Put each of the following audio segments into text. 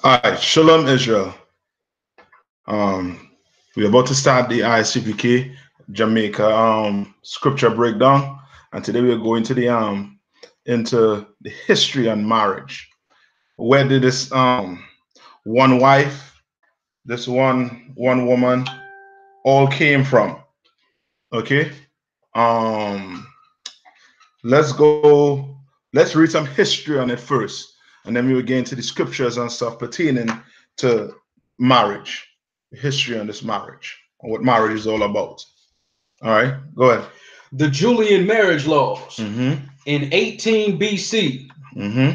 All right, Shalom Israel. We're about to start the I.S.U.P.K Jamaica scripture breakdown, and today we're going to into the history on marriage. Where did this one wife, this one woman, all came from? Okay, let's go. Let's read some history on it first, and then we will get into the scriptures and stuff pertaining to marriage, the history on this marriage, and what marriage is all about. All right, go ahead. The Julian marriage laws. In 18 BC,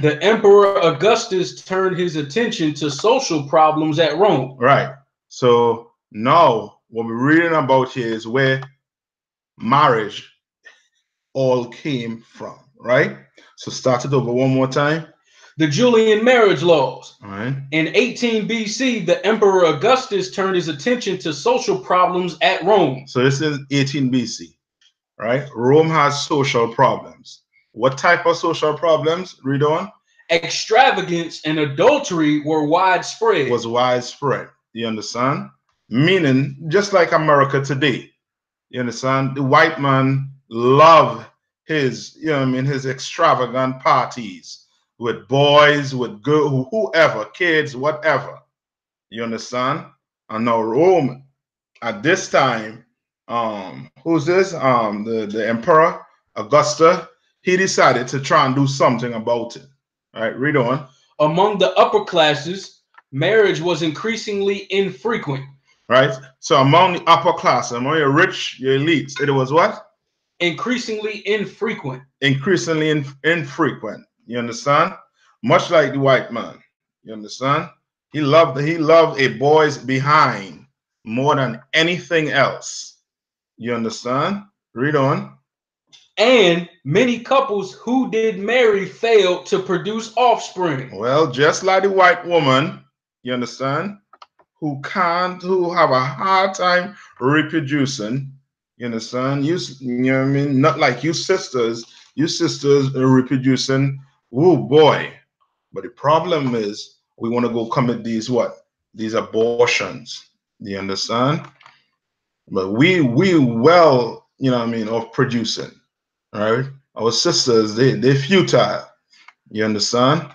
the Emperor Augustus turned his attention to social problems at Rome. Right. So now what we're reading about here is where marriage all came from, right? So start it over one more time. The Julian marriage laws. All right. In 18 BC, the Emperor Augustus turned his attention to social problems at Rome. So this is 18 BC, right? Rome has social problems. What type of social problems? Read on. Extravagance and adultery were widespread. Was widespread. You understand? Meaning, just like America today, you understand? The white man love his, his extravagant parties with boys, with girls, whoever, kids, whatever. You understand? And now Rome at this time, who's this? The Emperor Augusta, he decided to try and do something about it. All right, read on. Among the upper classes, marriage was increasingly infrequent. Right? So among the upper class, among your rich, your elites, it was what? Increasingly infrequent. Increasingly infrequent. You understand? Much like the white man. You understand? He loved a boy's behind more than anything else. You understand? Read on. And many couples who did marry failed to produce offspring. Well, just like the white woman, you understand, who have a hard time reproducing. You understand? You know what I mean? Not like you sisters are reproducing. Oh boy. But the problem is we want to go commit these abortions. You understand? But we well, you know what I mean, of producing. Right? Our sisters, they're futile. You understand?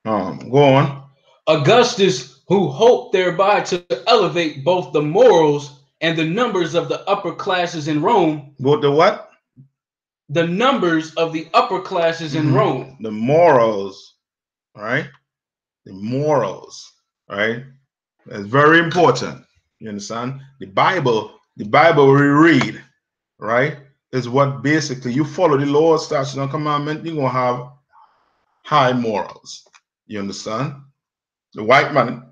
Go on. Augustus, who hoped thereby to elevate both the morals and the numbers of the upper classes in Rome. Both the what? The numbers of the upper classes in Rome. The morals, right? The morals, right? That's very important. You understand? The Bible we read, right, is what basically you follow the law, statutes, and commandment, you're gonna have high morals. You understand? The white man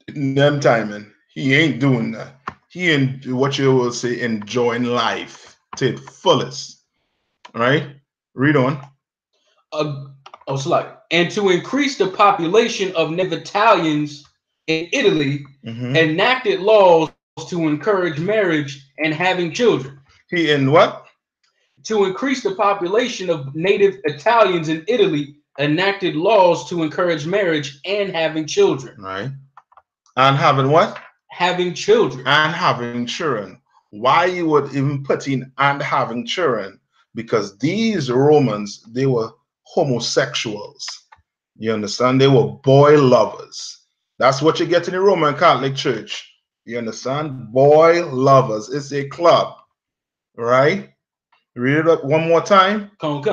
in them timing, he ain't doing that. He ain't what you will say enjoying life to its fullest. Right? Read on. And to increase the population of native Italians in Italy, enacted laws to encourage marriage and having children. He in what? To increase the population of native Italians in Italy, enacted laws to encourage marriage and having children. Right. And having what? Having children. And having children. Why you would even put in and having children? Because these Romans, they were homosexuals. You understand? They were boy lovers. That's what you get in the Roman Catholic Church. You understand? Boy lovers. It's a club. Right? Read it up one more time. Come.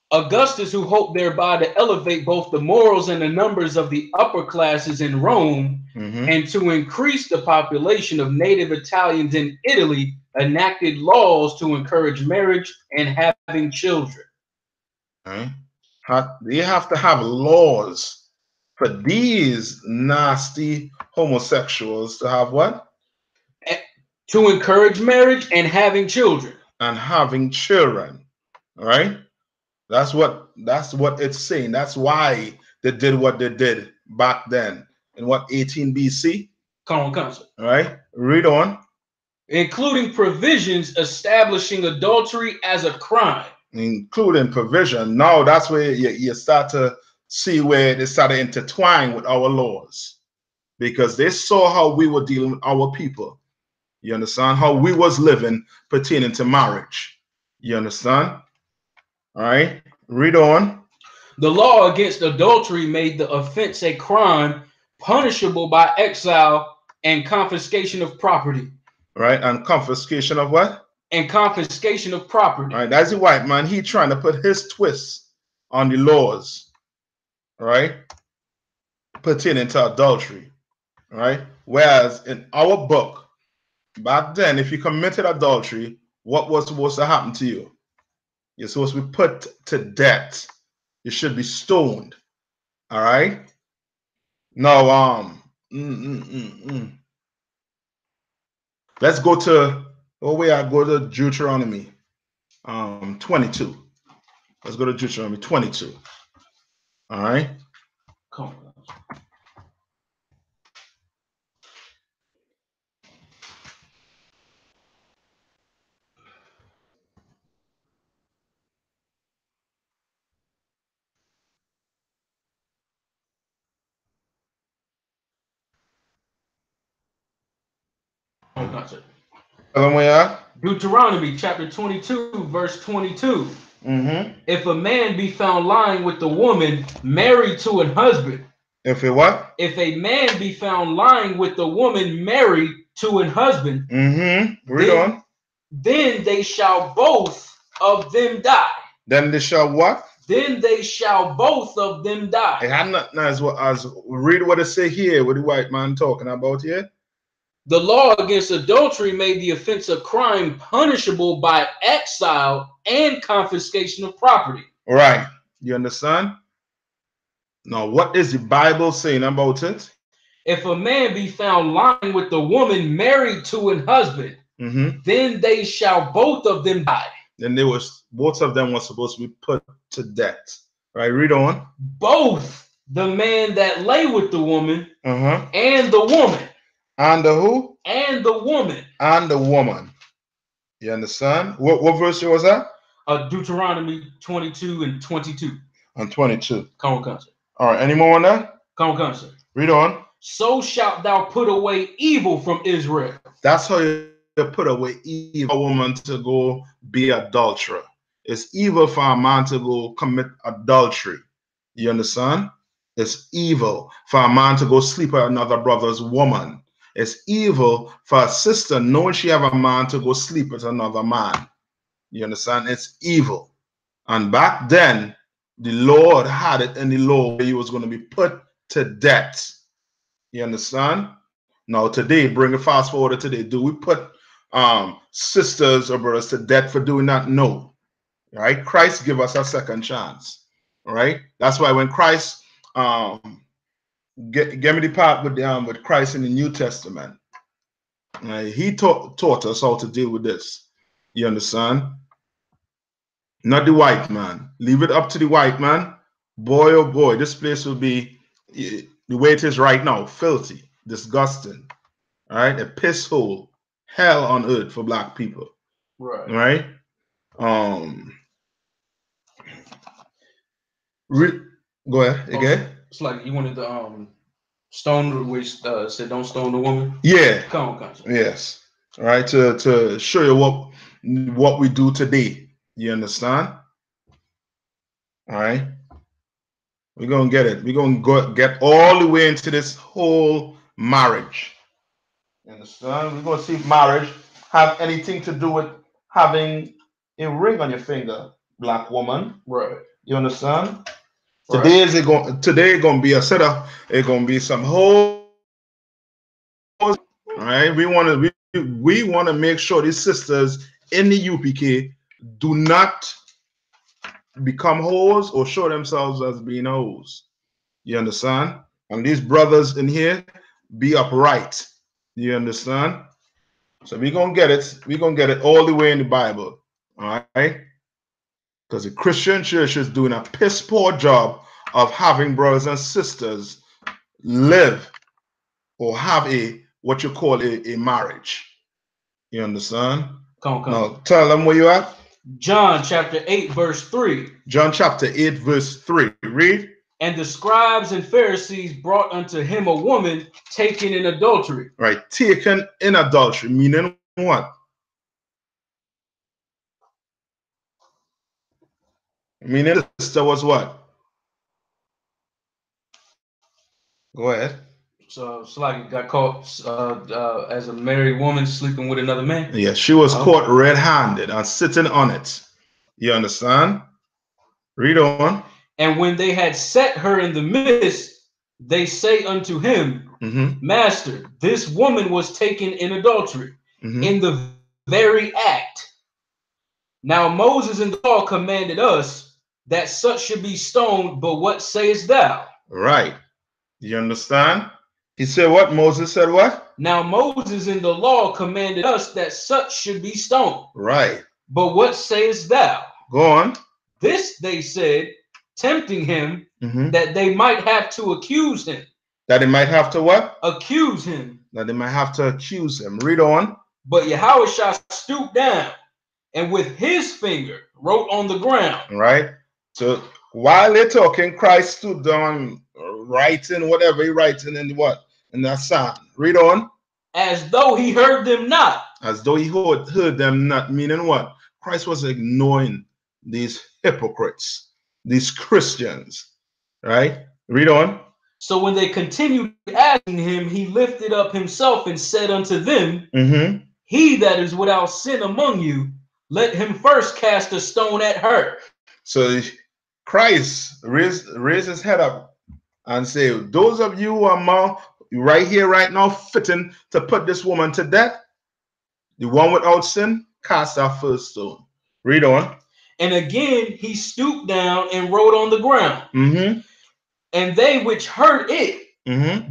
Augustus, who hoped thereby to elevate both the morals and the numbers of the upper classes in Rome, and to increase the population of native Italians in Italy, enacted laws to encourage marriage and having children. Right. They have to have laws for these nasty homosexuals to have what? To encourage marriage and having children. And having children. Right? That's what it's saying. That's why they did what they did back then in 18 BC. Come. Right? Read on. Including provisions establishing adultery as a crime. Including provision. Now that's where you start to see where they started intertwining with our laws, because they saw how we were dealing with our people. You understand? How we was living pertaining to marriage. You understand? All right. Read on. The law against adultery made the offense a crime punishable by exile and confiscation of property. Right. And confiscation of what? And confiscation of property. All right. That's the white man. He trying to put his twist on the laws, right, pertaining to adultery. Right. Whereas in our book, back then, if you committed adultery, what was supposed to happen to you? You're supposed to be put to death. You should be stoned. All right. Now, let's go to go to Deuteronomy 22. Let's go to Deuteronomy 22. All right. Come on. Deuteronomy chapter 22, verse 22. If a man be found lying with a woman married to an husband. If a what? If a man be found lying with a woman married to an husband. Read on. Then they shall both of them die. Then they shall what? Then they shall both of them die. As read what it say here, what the white man talking about here. The law against adultery made the offense a crime punishable by exile and confiscation of property. Right. You understand? Now, what is the Bible saying about it? If a man be found lying with a woman married to an husband, then they shall both of them die. Then both of them were supposed to be put to death. Right, read on. Both the man that lay with the woman and the woman. And the who? And the woman. And the woman. You understand? What verse was that? Deuteronomy 22 and 22. And 22. Come on, concert. All right, any more on that? Come on, concert. Read on. So shalt thou put away evil from Israel. That's how you put away evil. A woman to go be adulterer. It's evil for a man to go commit adultery. You understand? It's evil for a man to go sleep with another brother's woman. It's evil for a sister knowing she have a man to go sleep with another man. You understand? It's evil. And back then, the Lord had it in the law where he was going to be put to death. You understand? Now today, bring it fast forward to today. Do we put sisters or brothers to death for doing that? No. Right? Christ give us a second chance. Right? That's why when Christ get me the part with Christ in the New Testament, he taught us how to deal with this. You understand? Not the white man. Leave it up to the white man. Boy, oh boy, this place will be the way it is right now. Filthy, disgusting. All right? A piss hole. Hell on earth for black people. Right. Go ahead again. It's like you wanted the stone, which said don't stone the woman. Yeah. Come on, country. Yes. All right. To show you what we do today. You understand? All right. We're gonna get it. We're gonna get all the way into this whole marriage. You understand? We're gonna see if marriage have anything to do with having a ring on your finger, black woman. Right. You understand? Right. Today gonna be a setup. It's gonna be some whole. All right. We want to make sure these sisters in the UPK do not become hoes or show themselves as being hoes. You understand? And these brothers in here be upright. You understand? So we're gonna get it. We're gonna get it all the way in the Bible. All right. Because the Christian church is doing a piss poor job of having brothers and sisters live or have what you call a marriage. You understand? Come on. Now tell them where you at. John chapter 8 verse 3. John chapter 8 verse 3. Read. And the scribes and Pharisees brought unto him a woman taken in adultery. Right, taken in adultery, meaning what? Meaning the sister was what? Go ahead. So it's like it got caught as a married woman sleeping with another man. Yeah, she was caught red-handed and sitting on it. You understand? Read on. And when they had set her in the midst, they say unto him, Master, this woman was taken in adultery, in the very act. Now Moses in the law commanded us that such should be stoned, but what sayest thou? Right. You understand? He said what? Moses said what? Now Moses in the law commanded us that such should be stoned. Right. But what sayest thou? Go on. This they said, tempting him, that they might have to accuse him. That they might have to what? Accuse him. That they might have to accuse him. Read on. But Yahushua stooped down and with his finger wrote on the ground. Right. So while they're talking, Christ stooped down, writing whatever he writing in what? In that sand. Read on. As though he heard them not. As though he heard them not. Meaning what? Christ was ignoring these hypocrites, these Christians. Right? Read on. So when they continued asking him, he lifted up himself and said unto them, He that is without sin among you, let him first cast a stone at her. So Christ raised his head up and say, those of you who are right here, right now, fitting to put this woman to death, the one without sin, cast that first stone. Read on. And again he stooped down and wrote on the ground. And they which heard it,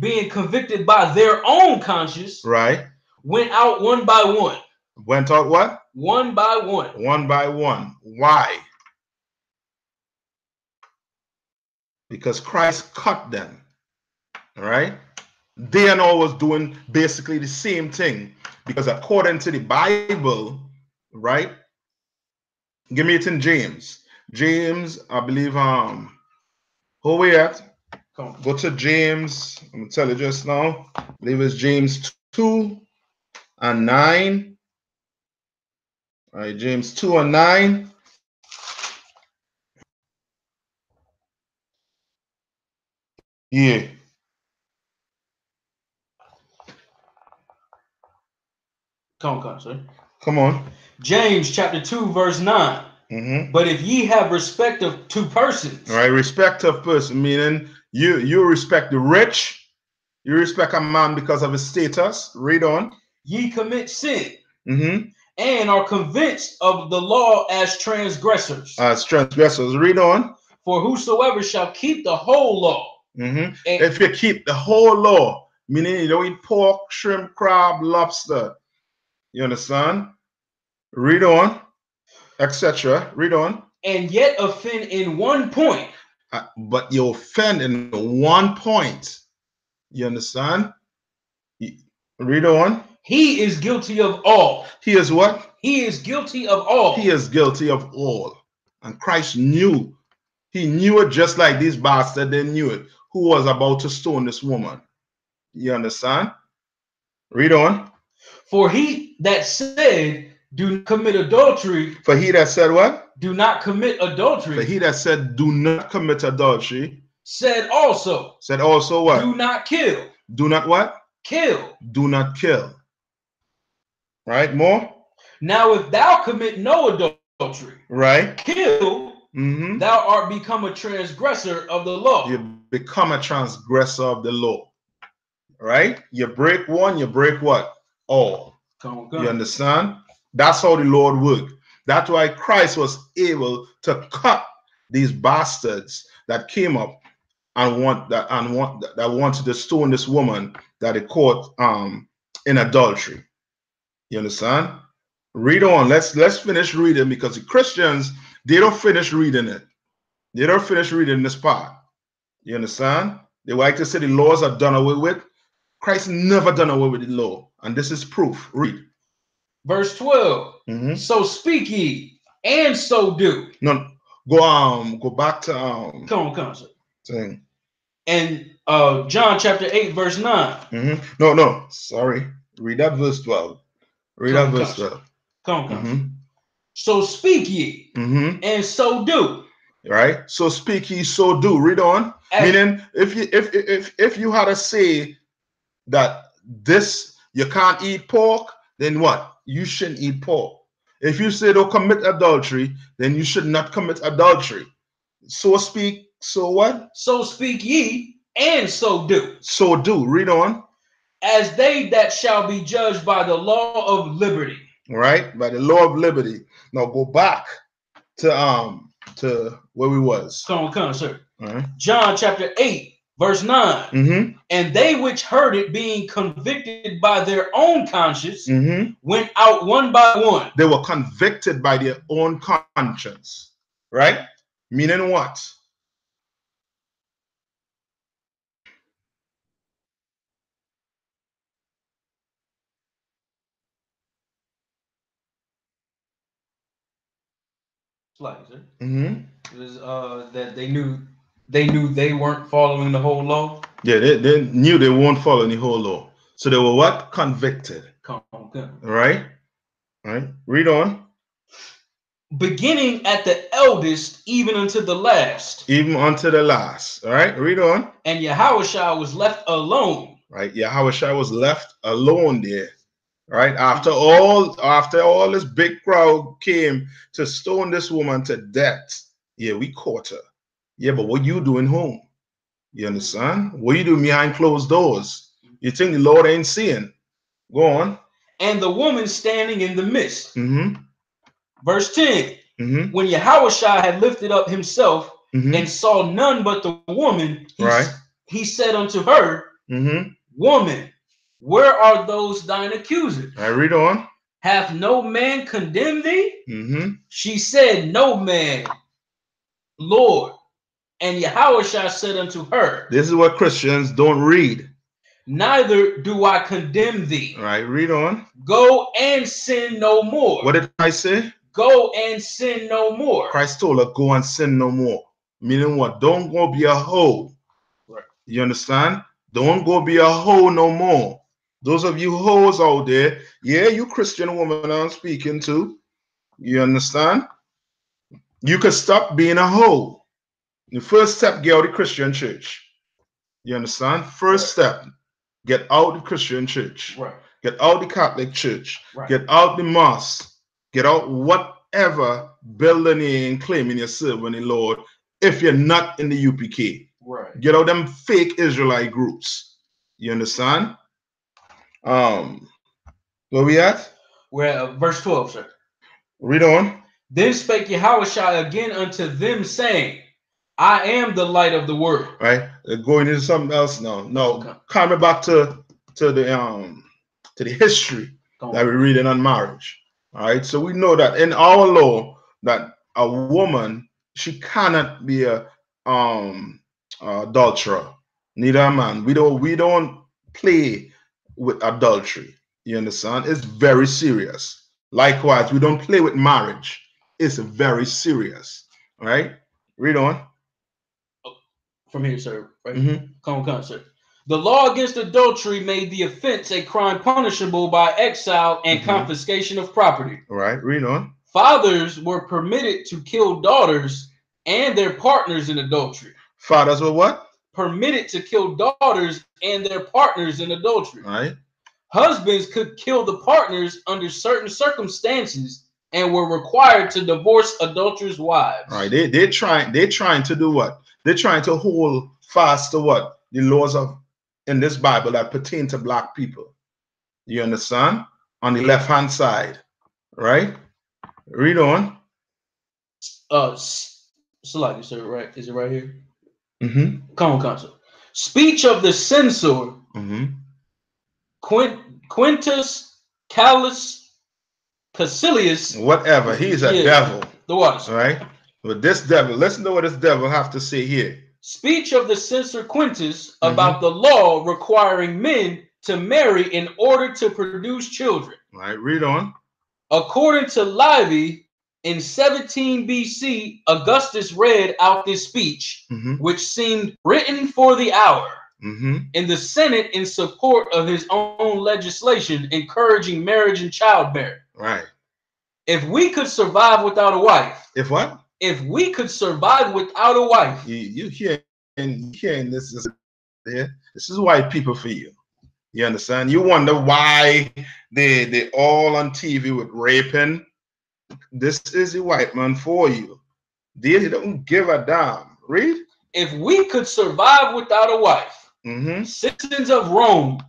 being convicted by their own conscience, right, went out one by one. Went out what? One by one. One by one. Why? Because Christ cut them. All right? They and all was doing basically the same thing. Because according to the Bible, right? Give me it in James. James, I believe, who we at? Go to James. I'm gonna tell you just now. I believe it's James 2 and 9. All right, James 2 and 9. Yeah. Come on, sir. Come on. James chapter 2, verse 9. But if ye have respect of two persons. All right, respect of person, meaning you respect the rich, you respect a man because of his status. Read on. Ye commit sin. And are convinced of the law as transgressors. As transgressors. Read on. For whosoever shall keep the whole law. If you keep the whole law, meaning you don't eat pork, shrimp, crab, lobster. You understand? Read on, etc. Read on. And yet offend in one point. But you offend in one point. You understand? Read on. He is guilty of all. He is what? He is guilty of all. He is guilty of all. And Christ knew. He knew it just like these bastards, they knew it. Who was about to stone this woman. You understand? Read on. For he that said, do not commit adultery. For he that said what? Do not commit adultery. For he that said, do not commit adultery. Said also. Said also what? Do not kill. Do not what? Kill. Do not kill. Right? More? Now if thou commit no adultery. Right. Kill. Thou art become a transgressor of the law. You become a transgressor of the law. Right? You break one, you break what? All. Come. You understand? That's how the Lord worked. That's why Christ was able to cut these bastards that came up and wanted to stone this woman that he caught in adultery. You understand? Read on. Let's finish reading, because the Christians, they don't finish reading it. They don't finish reading this part. You understand? They like to say the laws are done away with. Christ never done away with the law. And this is proof. Read. Verse 12. So speak ye, and so do. No, go back to Come on, sir. thing. And John chapter 8, verse 9. No, sorry. Read that verse 12. Read that verse 12. Come. So speak ye, and so do. Right? So speak ye, so do. Read on. Meaning, if you had to say that this you can't eat pork, then what? You shouldn't eat pork. If you say don't commit adultery, then you should not commit adultery. So speak, so what? So speak ye, and so do. So do. Read on. As they that shall be judged by the law of liberty. Right? By the law of liberty. Now go back to where we was. Come, sir. John chapter 8, verse 9. And they which heard it, being convicted by their own conscience, went out one by one. They were convicted by their own conscience. Right? Meaning what? That they knew they weren't following the whole law. Yeah, they knew they won't follow the whole law. So they were what? Convicted. Right? Read on. Beginning at the eldest, even unto the last. Even unto the last. All right, read on. And Yahushua was left alone. Right, Yahushua was left alone there. Right, after all this big crowd came to stone this woman to death. Yeah, we caught her. Yeah, but what you doing home? You understand? What you doing behind closed doors? You think the Lord ain't seeing? Go on. And the woman standing in the midst. Verse 10. When Yahushua had lifted up himself and saw none but the woman, he said unto her, Woman, where are those thine accusers? I read on. Hath no man condemned thee? She said, No man, Lord. And Yahushua said unto her, this is what Christians don't read. Neither do I condemn thee. Right, read on. Go and sin no more. What did I say? Go and sin no more. Christ told her, go and sin no more. Meaning what? Don't go be a hoe. Right. You understand? Don't go be a hoe no more. Those of you hoes out there, yeah, you Christian woman I'm speaking to, you understand? You could stop being a hoe. The first step, get out of the Christian church. You understand? First step, get out the Christian church. Get out the Catholic church. Get out the mosque. Get out whatever building and claiming you're serving the Lord if you're not in the UPK. Get out them fake Israelite groups. You understand? Where we at? We're at verse 12, sir. Read on. Then spake Yahushua again unto them, saying, I am the light of the world. Right? Going into something else now. No, coming back to the history that we're reading on marriage. All right. So we know that in our law that a woman, she cannot be a adulterer, neither a man. We don't play with adultery. You understand? It's very serious. Likewise, we don't play with marriage. It's very serious. All right. Read on. From here, sir. Right? Come, sir. The law against adultery made the offense a crime punishable by exile and confiscation of property. All right, read on. Fathers were permitted to kill daughters and their partners in adultery. Fathers were what? Permitted to kill daughters and their partners in adultery. All right. Husbands could kill the partners under certain circumstances and were required to divorce adulterous wives. All right, they're trying to do what? They're trying to hold fast to what? The laws of in this Bible that pertain to black people. You understand? On the left-hand side. Right? Read on. Slightly, sir, right? Is it right here? Come, sir. Speech of the censor. Quintus Callus Caecilius. Whatever. He's a devil. The waters. Right? But this devil, listen to what this devil have to say here. Speech of the censor Quintus about the law requiring men to marry in order to produce children. All right, read on. According to Livy, In 17 BC, Augustus read out this speech, which seemed written for the hour, in the Senate in support of his own legislation encouraging marriage and childbearing. Right. If we could survive without a wife. If what? If we could survive without a wife. You hearing this is there? This is white people for you. You understand? You wonder why they all on TV with raping. This is a white man for you. They don't give a damn. Read. If we could survive without a wife, citizens of Rome,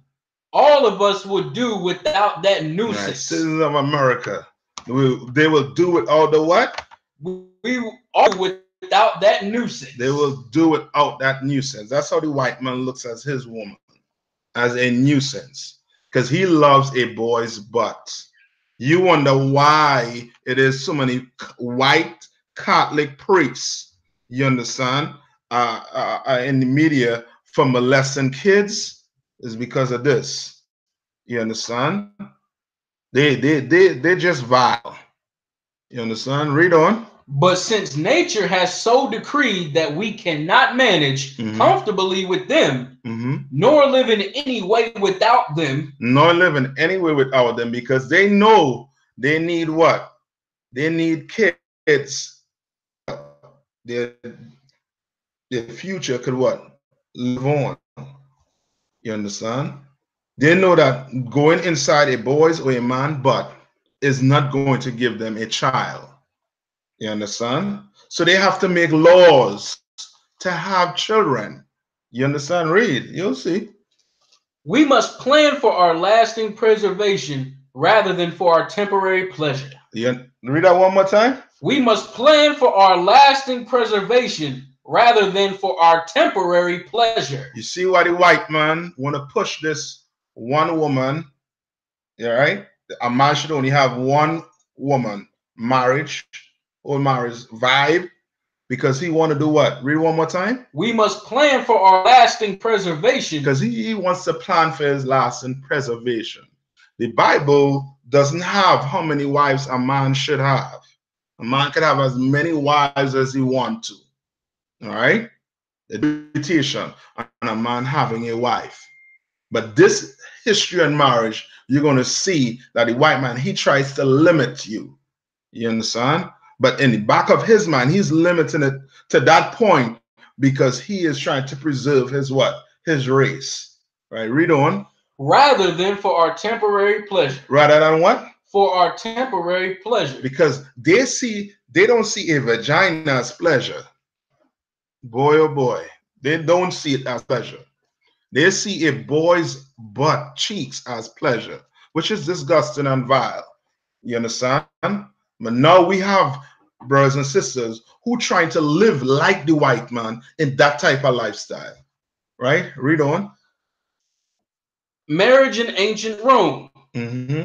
all of us would do without that nuisance. Right. Citizens of America, they will do without the what? We all without that nuisance. They will do without that nuisance. That's how the white man looks at his woman, as a nuisance, because he loves a boy's butt. You wonder why it is so many white Catholic priests, you understand, in the media for molesting kids, is because of this. You understand? They just vile. You understand? Read on. But since nature has so decreed that we cannot manage comfortably with them, nor live in any way without them, because they know they need what? They need kids. Their future could what? Live on. You understand? They know that going inside a boy's or a man's butt is not going to give them a child. You understand? So they have to make laws to have children. You understand? Read. You'll see. We must plan for our lasting preservation rather than for our temporary pleasure. Yeah. Read that one more time. We must plan for our lasting preservation rather than for our temporary pleasure. You see why the white man want to push this one woman, yeah, right? A man should only have one woman, marriage or marriage vibe, because he want to do what? Read one more time. We must plan for our lasting preservation. Because he wants to plan for his lasting preservation. The Bible doesn't have how many wives a man should have. A man can have as many wives as he wants to. All right? The limitation on a man having a wife. But this history and marriage, you're going to see that the white man, he tries to limit you. You understand? But in the back of his mind, he's limiting it to that point because he is trying to preserve his what? His race. Right? Read on. Rather than for our temporary pleasure. Rather than what? For our temporary pleasure. Because they don't see a vagina as pleasure. Boy, oh boy. They don't see it as pleasure. They see a boy's butt cheeks as pleasure, which is disgusting and vile. You understand? But now we have brothers and sisters who trying to live like the white man in that type of lifestyle. Right? Read on. Marriage in ancient Rome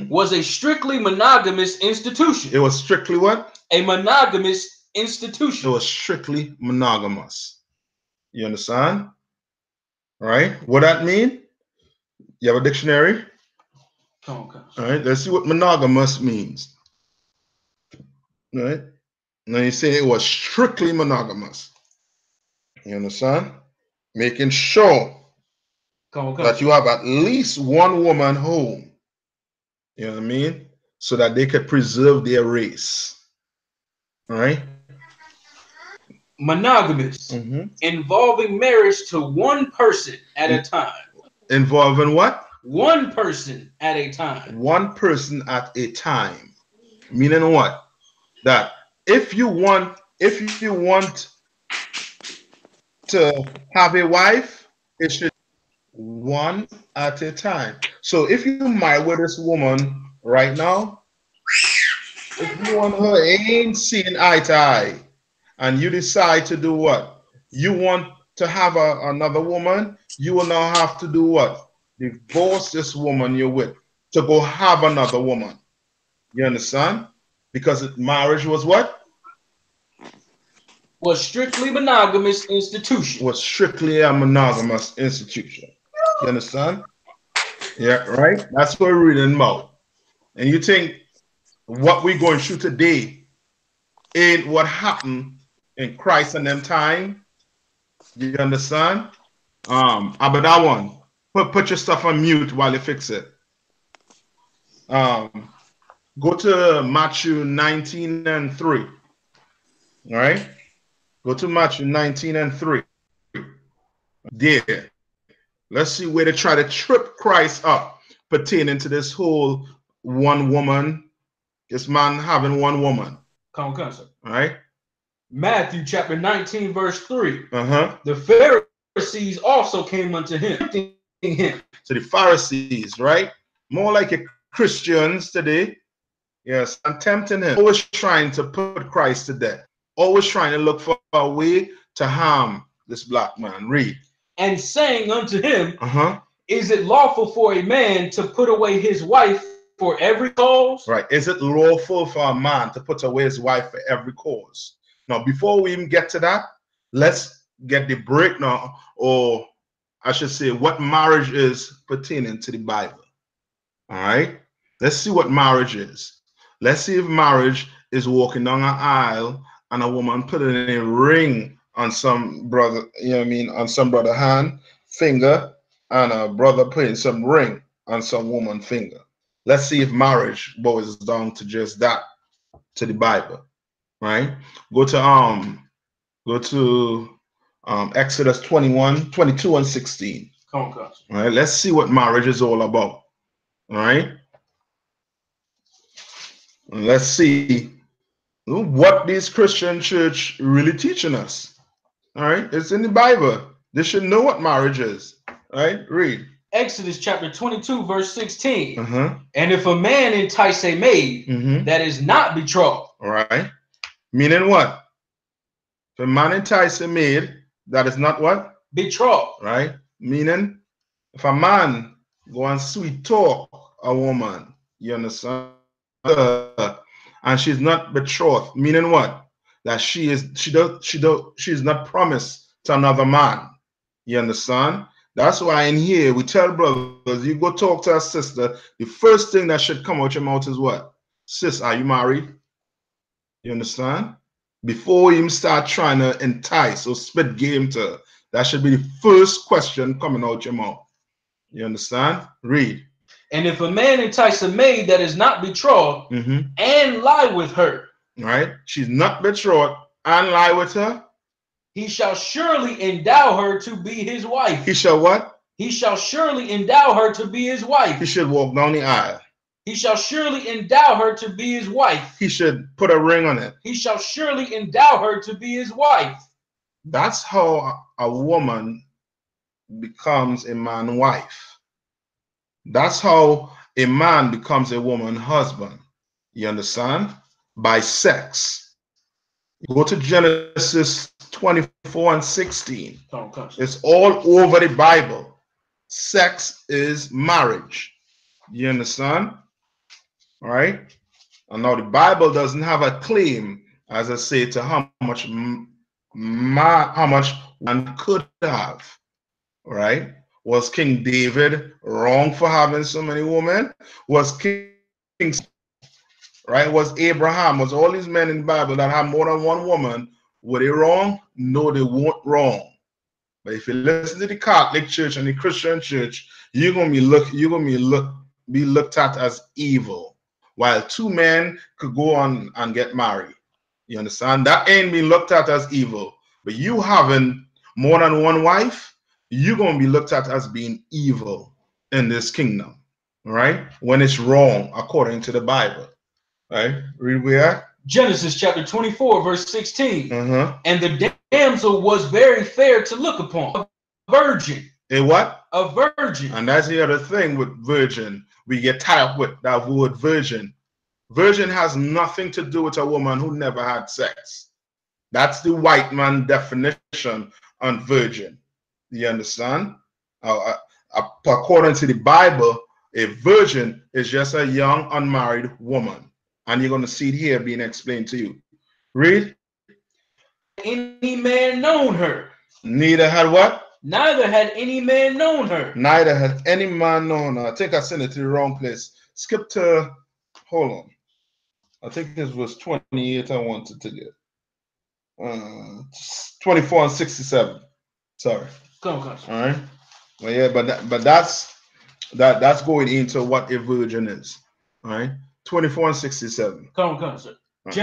was a strictly monogamous institution. It was strictly what? A monogamous institution. It was strictly monogamous. You understand? All right. What that mean? You have a dictionary? Okay. All right. Let's see what monogamous means. All right. Now you say it was strictly monogamous. You understand? Making sure that you have at least one woman home. You know what I mean? So that they could preserve their race. All right? Monogamous. Involving marriage to one person at a time. Involving what? One person at a time. One person at a time. Meaning what? That if you want to have a wife, it should be one at a time. So if you marry with this woman right now, if you want her ain't seeing eye to eye, and you decide to do what? You want to have another woman, you will now have to do what? Divorce this woman you're with to go have another woman. You understand? Because marriage was what? Was strictly monogamous institution. Was strictly a monogamous institution. You understand? Yeah, right? That's what we're reading about. And you think what we're going through today ain't what happened in Christ and them time. You understand? But that one, put your stuff on mute while you fix it. Go to Matthew 19 and 3. All right? Go to Matthew 19 and 3. There. Let's see where they try to trip Christ up pertaining to this whole one woman, this man having one woman. Come on, sir. All right? Matthew chapter 19, verse 3. The Pharisees also came unto him. So the Pharisees, right? More like a Christians today. Yes, and tempting him. Always trying to put Christ to death. Always trying to look for a way to harm this black man. Read. And saying unto him, is it lawful for a man to put away his wife for every cause? Right. Is it lawful for a man to put away his wife for every cause? Now, before we even get to that, let's get the breakdown, or I should say, what marriage is pertaining to the Bible. All right. Let's see what marriage is. Let's see if marriage is walking down an aisle and a woman putting a ring on some brother, you know what I mean, on some brother hand, finger, and a brother putting some ring on some woman finger. Let's see if marriage boils down to just that, to the Bible, right? Go to Exodus 21, 22 and 16. All right, let's see what marriage is all about. All right. Let's see what this Christian church really teaching us. All right, it's in the Bible. They should know what marriage is. All right, read. Exodus chapter 22, verse 16. And if a man entice a maid that is not betrothed. All right. Meaning what? If a man entice a maid that is not what? Betrothed. Right. Meaning if a man go and sweet talk a woman, you understand? And she's not betrothed, meaning what? That she's not promised to another man. You understand? That's why in here we tell brothers, you go talk to a sister, the first thing that should come out your mouth is what? Sis, are you married? You understand? Before you even start trying to entice or spit game to her, that should be the first question coming out your mouth. You understand? Read. And if a man entice a maid that is not betrothed and lie with her, right? She's not betrothed and lie with her, he shall surely endow her to be his wife. He shall what? He shall surely endow her to be his wife. He should walk down the aisle. He shall surely endow her to be his wife. He should put a ring on it. He shall surely endow her to be his wife. That's how a woman becomes a man's wife. That's how a man becomes a woman's husband. You understand? By sex. Go to Genesis 24 and 16. It's all over the Bible. Sex is marriage. You understand? All right? And now the Bible doesn't have a claim, as I say, to how much one could have. All right? Was King David wrong for having so many women? Was right? Was Abraham, was all these men in the Bible that have more than one woman, were they wrong? No, they weren't wrong. But if you listen to the Catholic Church and the Christian Church, you're gonna be looked at as evil. While two men could go on and get married. You understand? That ain't being looked at as evil. But you having more than one wife, you're going to be looked at as being evil in this kingdom, right? When it's wrong, according to the Bible, right? Read where? Genesis chapter 24, verse 16. And the damsel was very fair to look upon, a virgin. A what? A virgin. And that's the other thing with virgin. We get tied up with that word virgin. Virgin has nothing to do with a woman who never had sex. That's the white man definition on virgin. You understand? According to the Bible, a virgin is just a young unmarried woman. And you're going to see it here being explained to you. Read. Any man known her. Neither had what? Neither had any man known her. Neither had any man known her. I think I sent it to the wrong place. Skip to, hold on. I think this was 28 I wanted to get. 24 and 67. Sorry. Come on. All right. Well, yeah, but that's going into what a virgin is. All right. 24 and 67. Come on, sir. Right,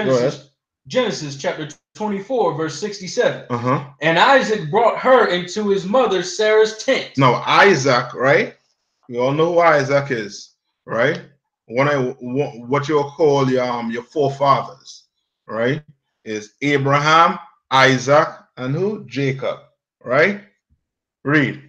Genesis chapter 24, verse 67. Uh-huh. And Isaac brought her into his mother Sarah's tent. Now, Isaac, right? You all know who Isaac is, right? What you'll call your forefathers, right? Is Abraham, Isaac, and who? Jacob, right? Read.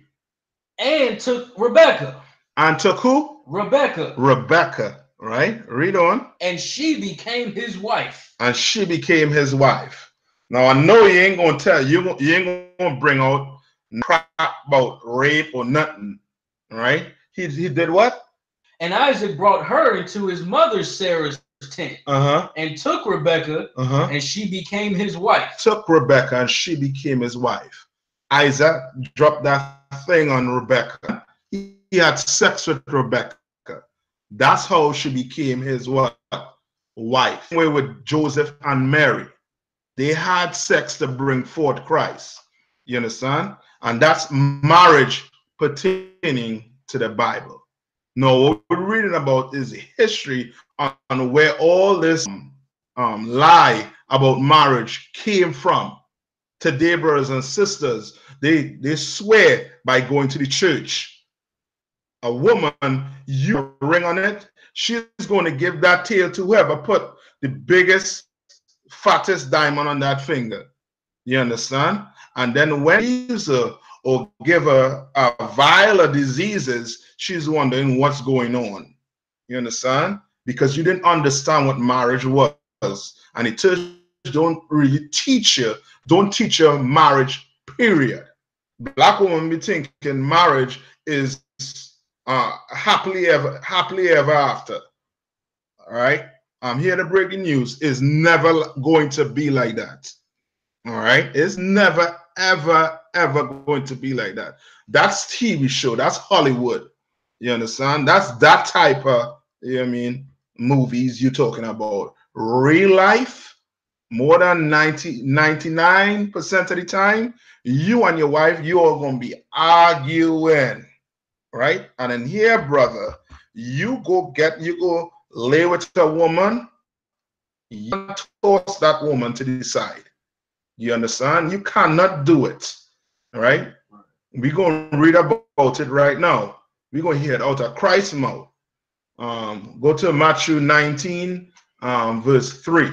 And took Rebekah. And took who? Rebekah. Rebekah, right? Read on. And she became his wife. And she became his wife. Now, I know you ain't going to tell, you ain't going to bring out crap about rape or nothing, right? He did what? And Isaac brought her into his mother Sarah's tent. And took Rebekah. And she became his wife. Took Rebekah and she became his wife. Isaac dropped that thing on Rebekah. He had sex with Rebekah. That's how she became his what? Wife. Same way with Joseph and Mary. They had sex to bring forth Christ. You understand? And that's marriage pertaining to the Bible. Now, what we're reading about is history on where all this lie about marriage came from. Today, brothers and sisters, they swear by going to the church. A woman, you ring on it, she's going to give that tail to whoever put the biggest, fattest diamond on that finger. You understand? And then when you use her or give her a vial of diseases, she's wondering what's going on. You understand? Because you didn't understand what marriage was. And the church don't really teach you, don't teach you marriage, period. Black women be thinking marriage is happily ever after. All right? I'm here to break the news. It's never going to be like that. All right? It's never, ever going to be like that. That's TV show. That's Hollywood. You understand? That's that type of, you know what I mean, movies you're talking about. Real life, more than 99% of the time, you and your wife, you are going to be arguing. Right? And then here, brother, you go lay with a woman, you toss that woman to the side. You understand? You cannot do it. All right? We're going to read about it right now. We're going to hear it out of Christ's mouth. Go to Matthew 19, verse 3.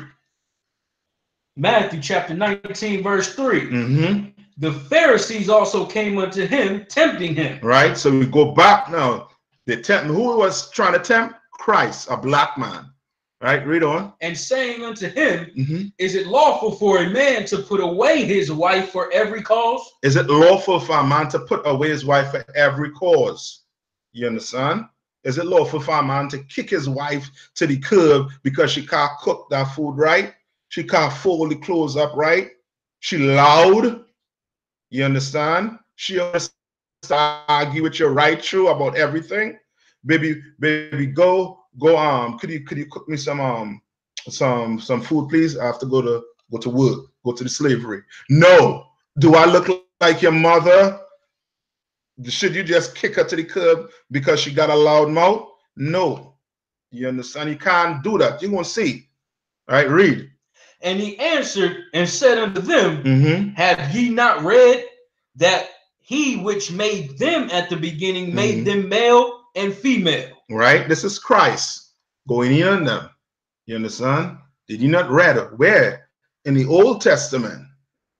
Matthew chapter 19, verse 3. The Pharisees also came unto him, tempting him. Right? So we go back now. Who was trying to tempt? Christ, a black man. Right? Read on. And saying unto him, Is it lawful for a man to put away his wife for every cause? Is it lawful for a man to put away his wife for every cause? You understand? Is it lawful for a man to kick his wife to the curb because she can't cook that food right? She can't fold the clothes up right? She loud? You understand? She argue with you right through about everything. Baby, go. Could you cook me some food, please? I have to go to work, go to the slavery. No. Do I look like your mother? Should you just kick her to the curb because she got a loud mouth? No. You understand? You can't do that. You're gonna see. All right, read. And he answered and said unto them, Have ye not read that he which made them at the beginning made them male and female? Right? This is Christ going in on them. You understand? Did you not read it? Where? In the Old Testament.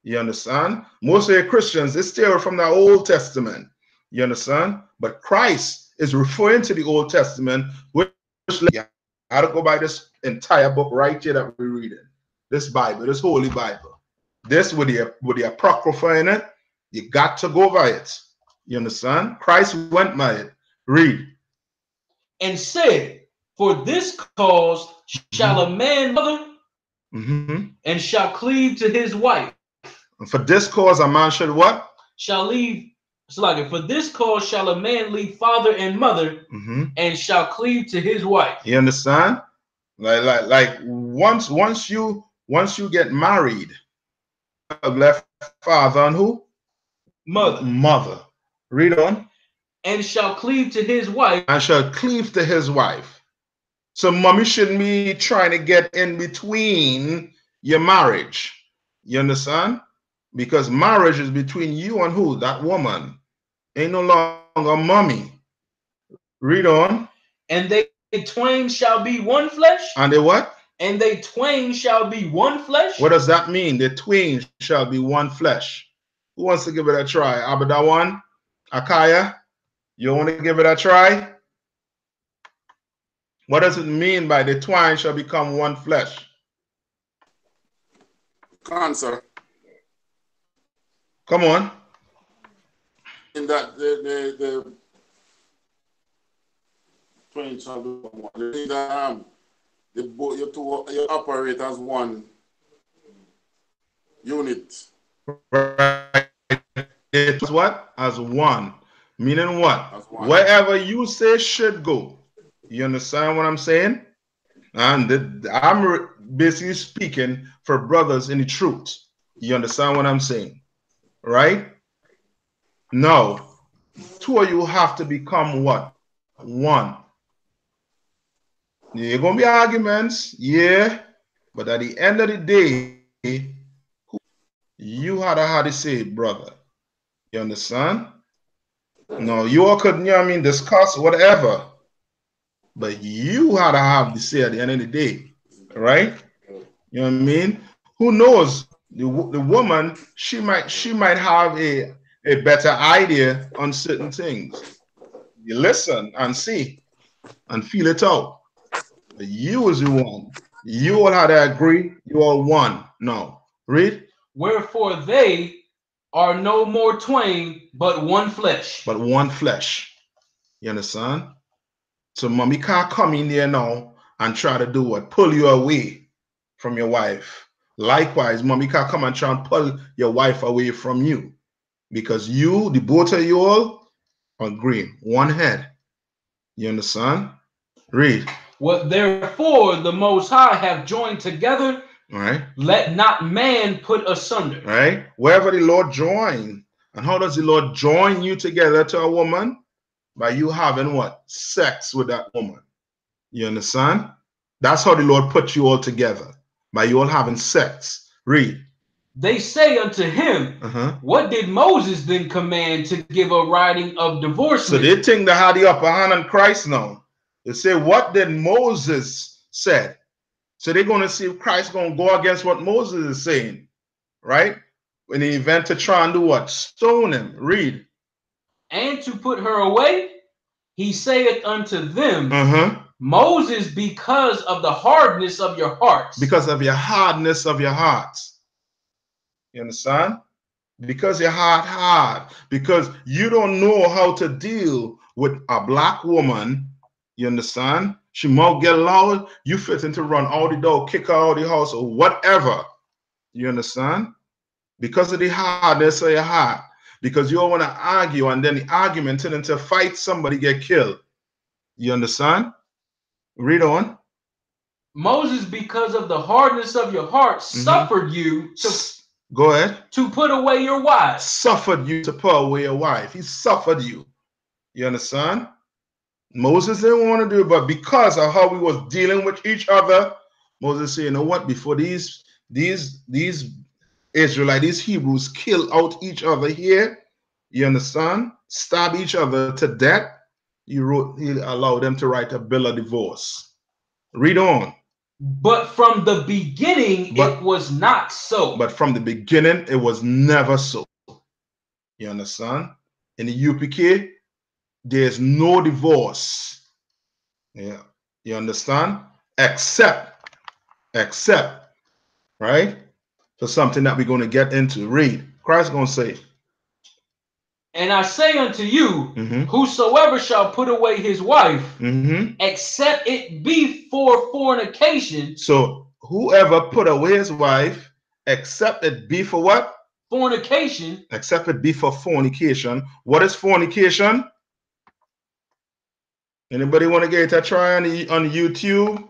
You understand? Most of the Christians, they steal from the Old Testament. You understand? But Christ is referring to the Old Testament, which you got to go by this entire book right here that we're reading. This Bible, this Holy Bible. This with the Apocrypha in it, you got to go by it. You understand? Christ went by it. Read. And said, For this cause shall a man mother and shall cleave to his wife. And for this cause a man should what? Shall leave. For this cause shall a man leave father and mother and shall cleave to his wife. You understand? Like once you get married, left father and who? Mother. Read on. And shall cleave to his wife. And shall cleave to his wife. So mommy shouldn't be trying to get in between your marriage. You understand? Because marriage is between you and who? That woman. Ain't no longer mommy. Read on. And they twain shall be one flesh. And they what? And they twain shall be one flesh. What does that mean? The twain shall be one flesh. Who wants to give it a try? Abadawan? Akaya? You want to give it a try? What does it mean by the twine shall become one flesh? Answer. Come on. In that the twain shall be one. You operate as one unit. Right. It's what? As one. Meaning what? As one. Wherever you say should go. You understand what I'm saying? And I'm basically speaking for brothers in the truth. You understand what I'm saying? Right? Now, two of you have to become what? One. There are going to be arguments, yeah. But at the end of the day, you had to say it, brother. You understand? No, you all could, you know what I mean, discuss whatever. But you had to have the say at the end of the day, right? You know what I mean? Who knows? The woman, she might have a better idea on certain things. You listen and see and feel it out. But you is the one. You all had to agree. You all one. No. Read. Wherefore they are no more twain, but one flesh. But one flesh. You understand? So mommy can't come in there now and try to do what? Pull you away from your wife. Likewise, mommy can't come and try and pull your wife away from you. Because you, the both of you all, agree. One head. You understand? Read. What therefore the Most High have joined together, right? Let not man put asunder. Right? Wherever the Lord join. And how does the Lord join you together to a woman? By you having what? Sex with that woman. You understand? That's how the Lord put you all together. By you all having sex. Read. They say unto him, what did Moses then command to give a writing of divorcement? So they think they had the upper hand on Christ now. They say, what did Moses said? So they're going to see if Christ going to go against what Moses is saying. Right? In the event to try and do what? Stone him. Read. And to put her away, he saith unto them, Moses, because of the hardness of your hearts. Because of your hardness of your hearts. You understand? Because your heart hard. Because you don't know how to deal with a black woman. You understand? She might get loud. You fit into run out the door, kick her out of the house, or whatever. You understand? Because of the hardness of your heart. Because you all want to argue, and then the argument turn into a fight, somebody get killed. You understand? Read on. Moses, because of the hardness of your heart, suffered you to go ahead. To put away your wife. Suffered you to put away your wife. He suffered you. You understand? Moses didn't want to do it, but because of how we was dealing with each other, Moses said, you know what? Before these Israelites, these Hebrews kill out each other here, you understand? Stab each other to death. He allowed them to write a bill of divorce. Read on. But from the beginning, it was not so. But from the beginning, it was never so. You understand? In the UPK, there's no divorce. Yeah. You understand? Except, right? For something that we're going to get into. Read. Christ is going to say. And I say unto you, whosoever shall put away his wife, except it be for fornication. So whoever put away his wife, except it be for what? Fornication. Except it be for fornication. What is fornication? Anybody want to get a try on YouTube?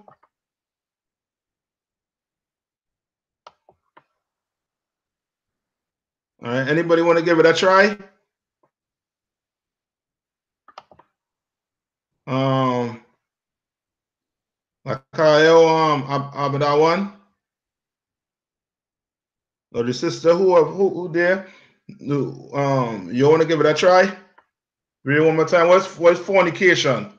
All right. Anybody want to give it a try? About that one. Or the sister who there? You want to give it a try? Read it one more time. What's fornication?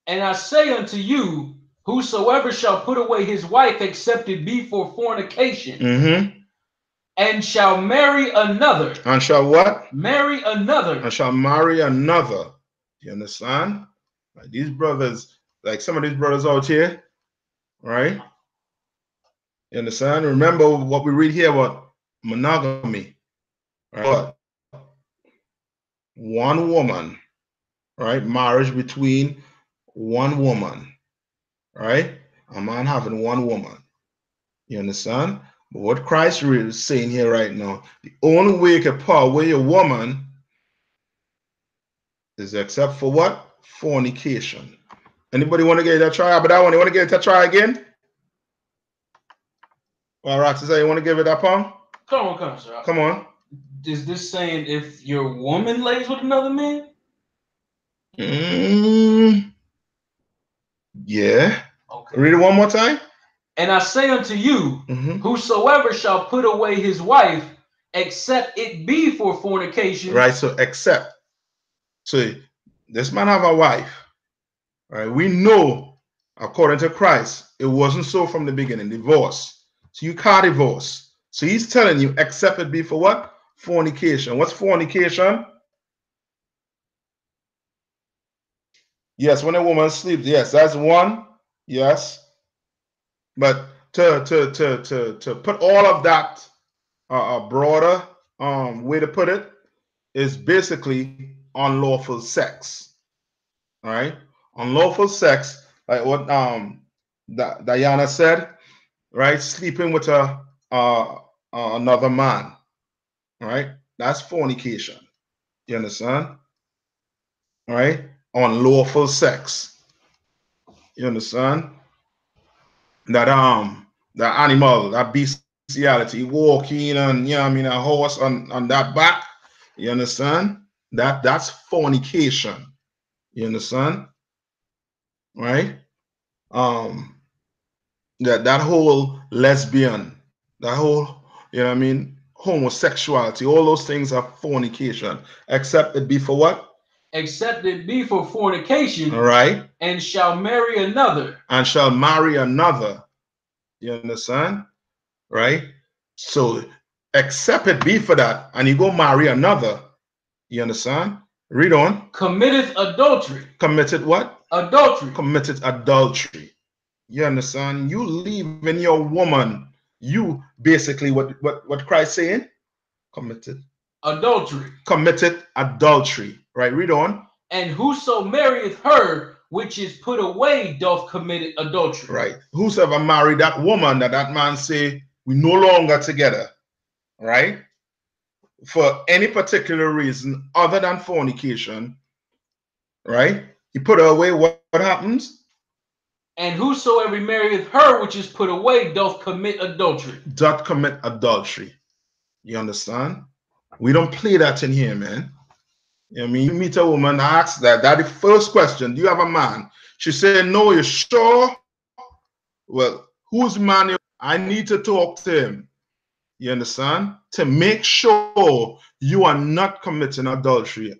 And I say unto you, whosoever shall put away his wife, except it be for fornication, and shall marry another. And shall what? Marry another. And shall marry another. You understand? Like these brothers, like some of these brothers out here, right? You understand? Remember what we read here about monogamy. Right? One woman, right? Marriage between one woman, right? A man having one woman. You understand? But what Christ is saying here right now, the only way you can part with a woman is except for what? Fornication. Anybody want to get that try? But that one, you want to get it a try again? Well, Roxy, say you want to give it up on? Come on, sir. Come on. Is this saying if your woman lays with another man? Yeah. Okay. Read it one more time. And I say unto you, whosoever shall put away his wife, except it be for fornication. Right, so except. So this man have a wife. Right? We know, according to Christ, it wasn't so from the beginning. Divorce. So you can't divorce. So he's telling you, except it be for what? Fornication. What's fornication? Yes, when a woman sleeps. Yes, that's one. Yes. But to put all of that a broader way to put it is basically unlawful sex. All right? Unlawful sex, like what Diana said, right? Sleeping with another man, right? That's fornication. You understand? All right? Unlawful sex. You understand? That animal, that bestiality, walking and a horse on that back. You understand? That's fornication. You understand? Right? That whole lesbian, that whole, homosexuality, all those things are fornication. Except it be for what? Except it be for fornication. All right. And shall marry another. And shall marry another. You understand? Right? So except it be for that, and you go marry another. You understand? Read on. Committeth adultery. Committed what? Adultery. Committed adultery. You understand? You leaving your woman. You basically what Christ saying? Committed adultery. Committed adultery. Right? Read on. And whoso marrieth her which is put away doth commit adultery. Right. Whosoever married that woman that man say we no longer together. Right? For any particular reason other than fornication. Right? He put her away. What happens? And whosoever marrieth her which is put away doth commit adultery. Doth commit adultery. You understand? We don't play that in here, man. You know what I mean? You meet a woman, ask that the first question, do you have a man? She said, no, you're sure? Well, whose man? I need to talk to him. You understand? To make sure you are not committing adultery,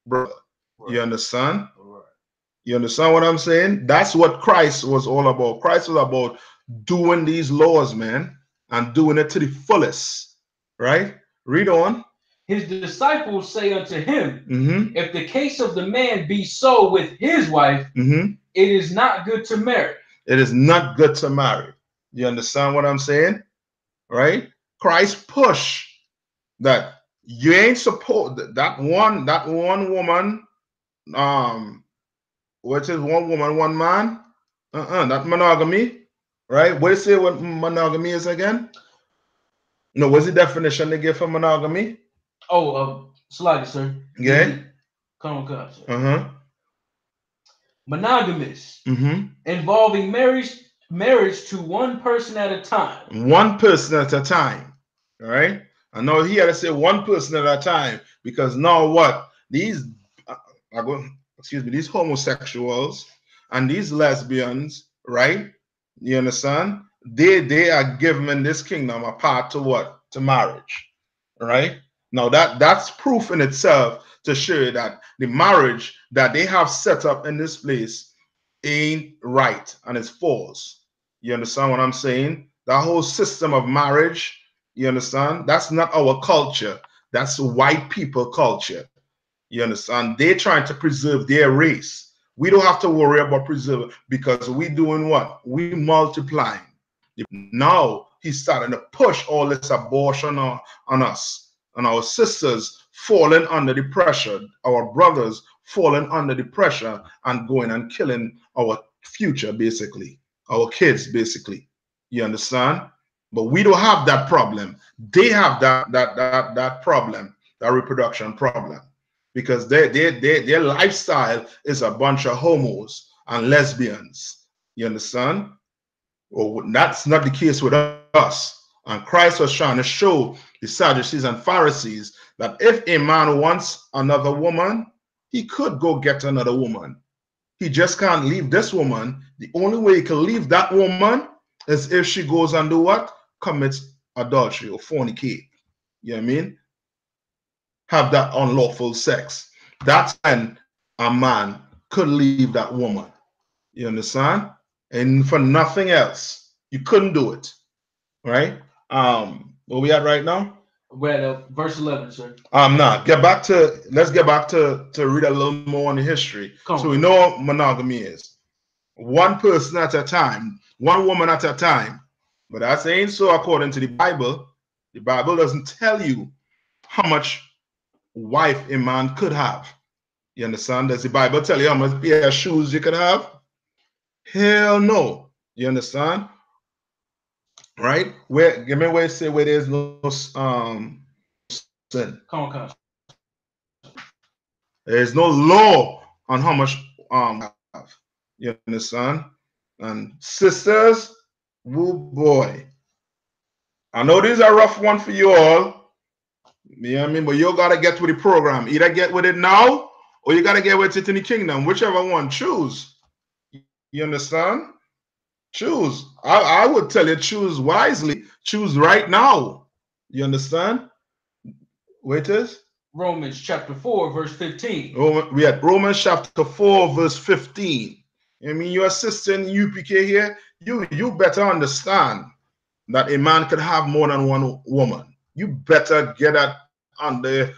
brother. Right. You understand? Right. You understand what I'm saying? That's what Christ was all about. Christ was about doing these laws, man, and doing it to the fullest. Right? Read on. His disciples say unto him, if the case of the man be so with his wife, it is not good to marry. It is not good to marry. You understand what I'm saying? Right? Christ push that you ain't supposed that one woman, which is one woman, one man, that monogamy, right? What do you say what monogamy is again? No, what's the definition they give for monogamy? Oh, slide it, sir. Yeah. Come on, sir. Monogamous, involving marriage to one person at a time. One person at a time. All right. And now he had to say one person at a time, because now what? These these homosexuals and these lesbians, right? You understand? They are given in this kingdom a part to what? To marriage. Right? Now that's proof in itself to show that the marriage that they have set up in this place ain't right and it's false. You understand what I'm saying? That whole system of marriage, you understand? That's not our culture. That's white people culture. You understand? They're trying to preserve their race. We don't have to worry about preserving, because we doing what? We multiplying. Now he's starting to push all this abortion on us, and our sisters falling under the pressure, our brothers falling under the pressure and going and killing our future, basically, our kids, basically. You understand? But we don't have that problem. They have that problem, that reproduction problem, because their lifestyle is a bunch of homos and lesbians. You understand? Well, that's not the case with us. And Christ was trying to show the Sadducees and Pharisees that if a man wants another woman, he could go get another woman. He just can't leave this woman. The only way he can leave that woman is if she goes and do what? Commits adultery or fornicate. You know what I mean? Have that unlawful sex. That's when a man could leave that woman. You understand? And for nothing else. You couldn't do it. Right? Where we at right now? We're at verse 11, sir. Let's get back to read a little more on the history. So we know what monogamy is. One person at a time, one woman at a time. But that ain't so according to the Bible. The Bible doesn't tell you how much wife a man could have. You understand? Does the Bible tell you how much pair of shoes you could have? Hell no. You understand? Right? Give me where it say where there's no sin. There's no law on how much have. You understand? And sisters, woo boy. I know these are rough one for you all. You know what I mean? But you gotta get with the program. Either get with it now or you gotta get with it in the kingdom. Whichever one, choose. You understand? Choose. I would tell you, choose wisely. Choose right now. You understand? Wait, is Romans chapter 4, verse 15. We at Romans chapter 4, verse 15. I mean, your sister in UPK here, you better understand that a man could have more than one woman. You better get that under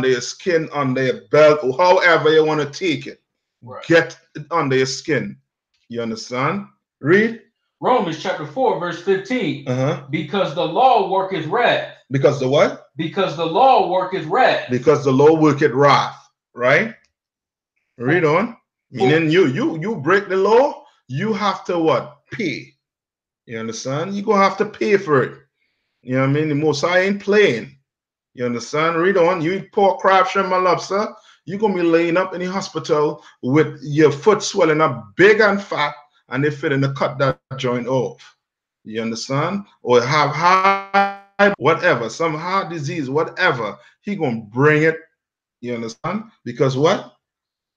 your skin, under your belt, or however you want to take it. Right. Get it under your skin. You understand? Read. Romans chapter 4, verse 15. Because the law worketh wrath. Because the what? Because the law worketh wrath. Because the law worketh wrath. Right? Read on. Meaning you break the law, you have to what? Pay. You understand? You're gonna have to pay for it. You know what I mean? The Most High ain't playing. You understand? Read on. You eat pork, crab, shrimp, and lobster, you're gonna be laying up in the hospital with your foot swelling up big and fat, and they fit in to cut that joint off. You understand? Or have high, whatever, some heart disease, whatever. He gonna bring it. You understand? Because what?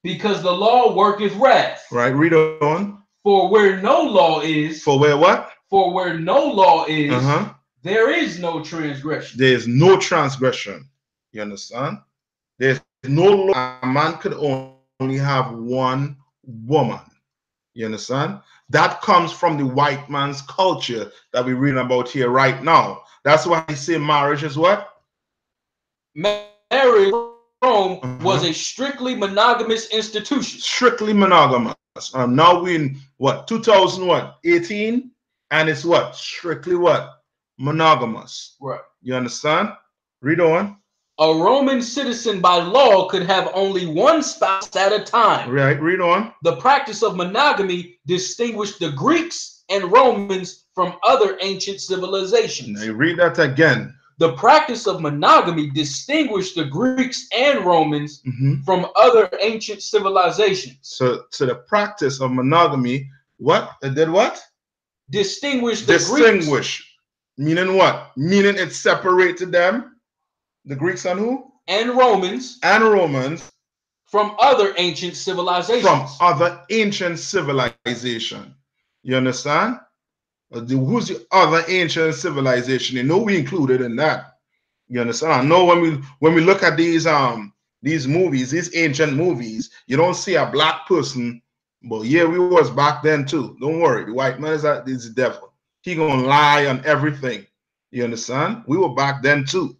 Because the law worketh wrath. Right. Read on. For where no law is. For where what? For where no law is, there is no transgression. There is no transgression. You understand? There's no law. A man could only have one woman. You understand? That comes from the white man's culture that we're reading about here right now. That's why I say marriage is what? Marriage Rome was a strictly monogamous institution. Strictly monogamous. Now we in what? 2018, and it's what? Strictly what? Monogamous. Right. You understand? Read on. A Roman citizen by law could have only one spouse at a time. Right. Read on. The practice of monogamy distinguished the Greeks and Romans from other ancient civilizations. Now read that again. The practice of monogamy distinguished the Greeks and Romans from other ancient civilizations. So the practice of monogamy, what? It did what? Distinguish the Greeks. Meaning what? Meaning it separated them. The Greeks and who? And Romans. And Romans. From other ancient civilizations. From other ancient civilization. You understand? Who's the other ancient civilization? You know we included in that. You understand? I know when we look at these movies, these ancient movies, you don't see a black person. But yeah, we was back then too. Don't worry. The white man is the devil. He gonna lie on everything. You understand? We were back then too.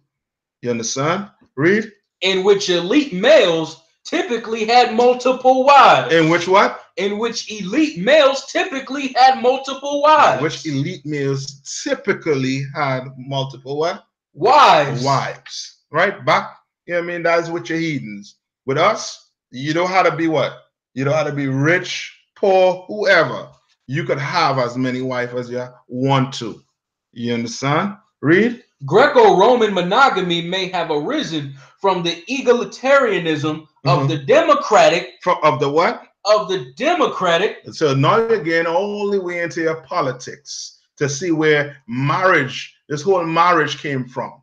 You understand? Read. In which elite males typically had multiple wives. In which what? In which elite males typically had multiple wives. Which elite males typically had multiple what? Wives. Wives. Right? Back, you know what I mean? That's with your heathens. With us, you don't have to be what? You don't have to be rich, poor, whoever. You could have as many wives as you want to. You understand? Read. Greco-Roman monogamy may have arisen from the egalitarianism of the democratic. Of the what? Of the democratic. So now again, all the way into your politics to see where marriage, this whole marriage came from.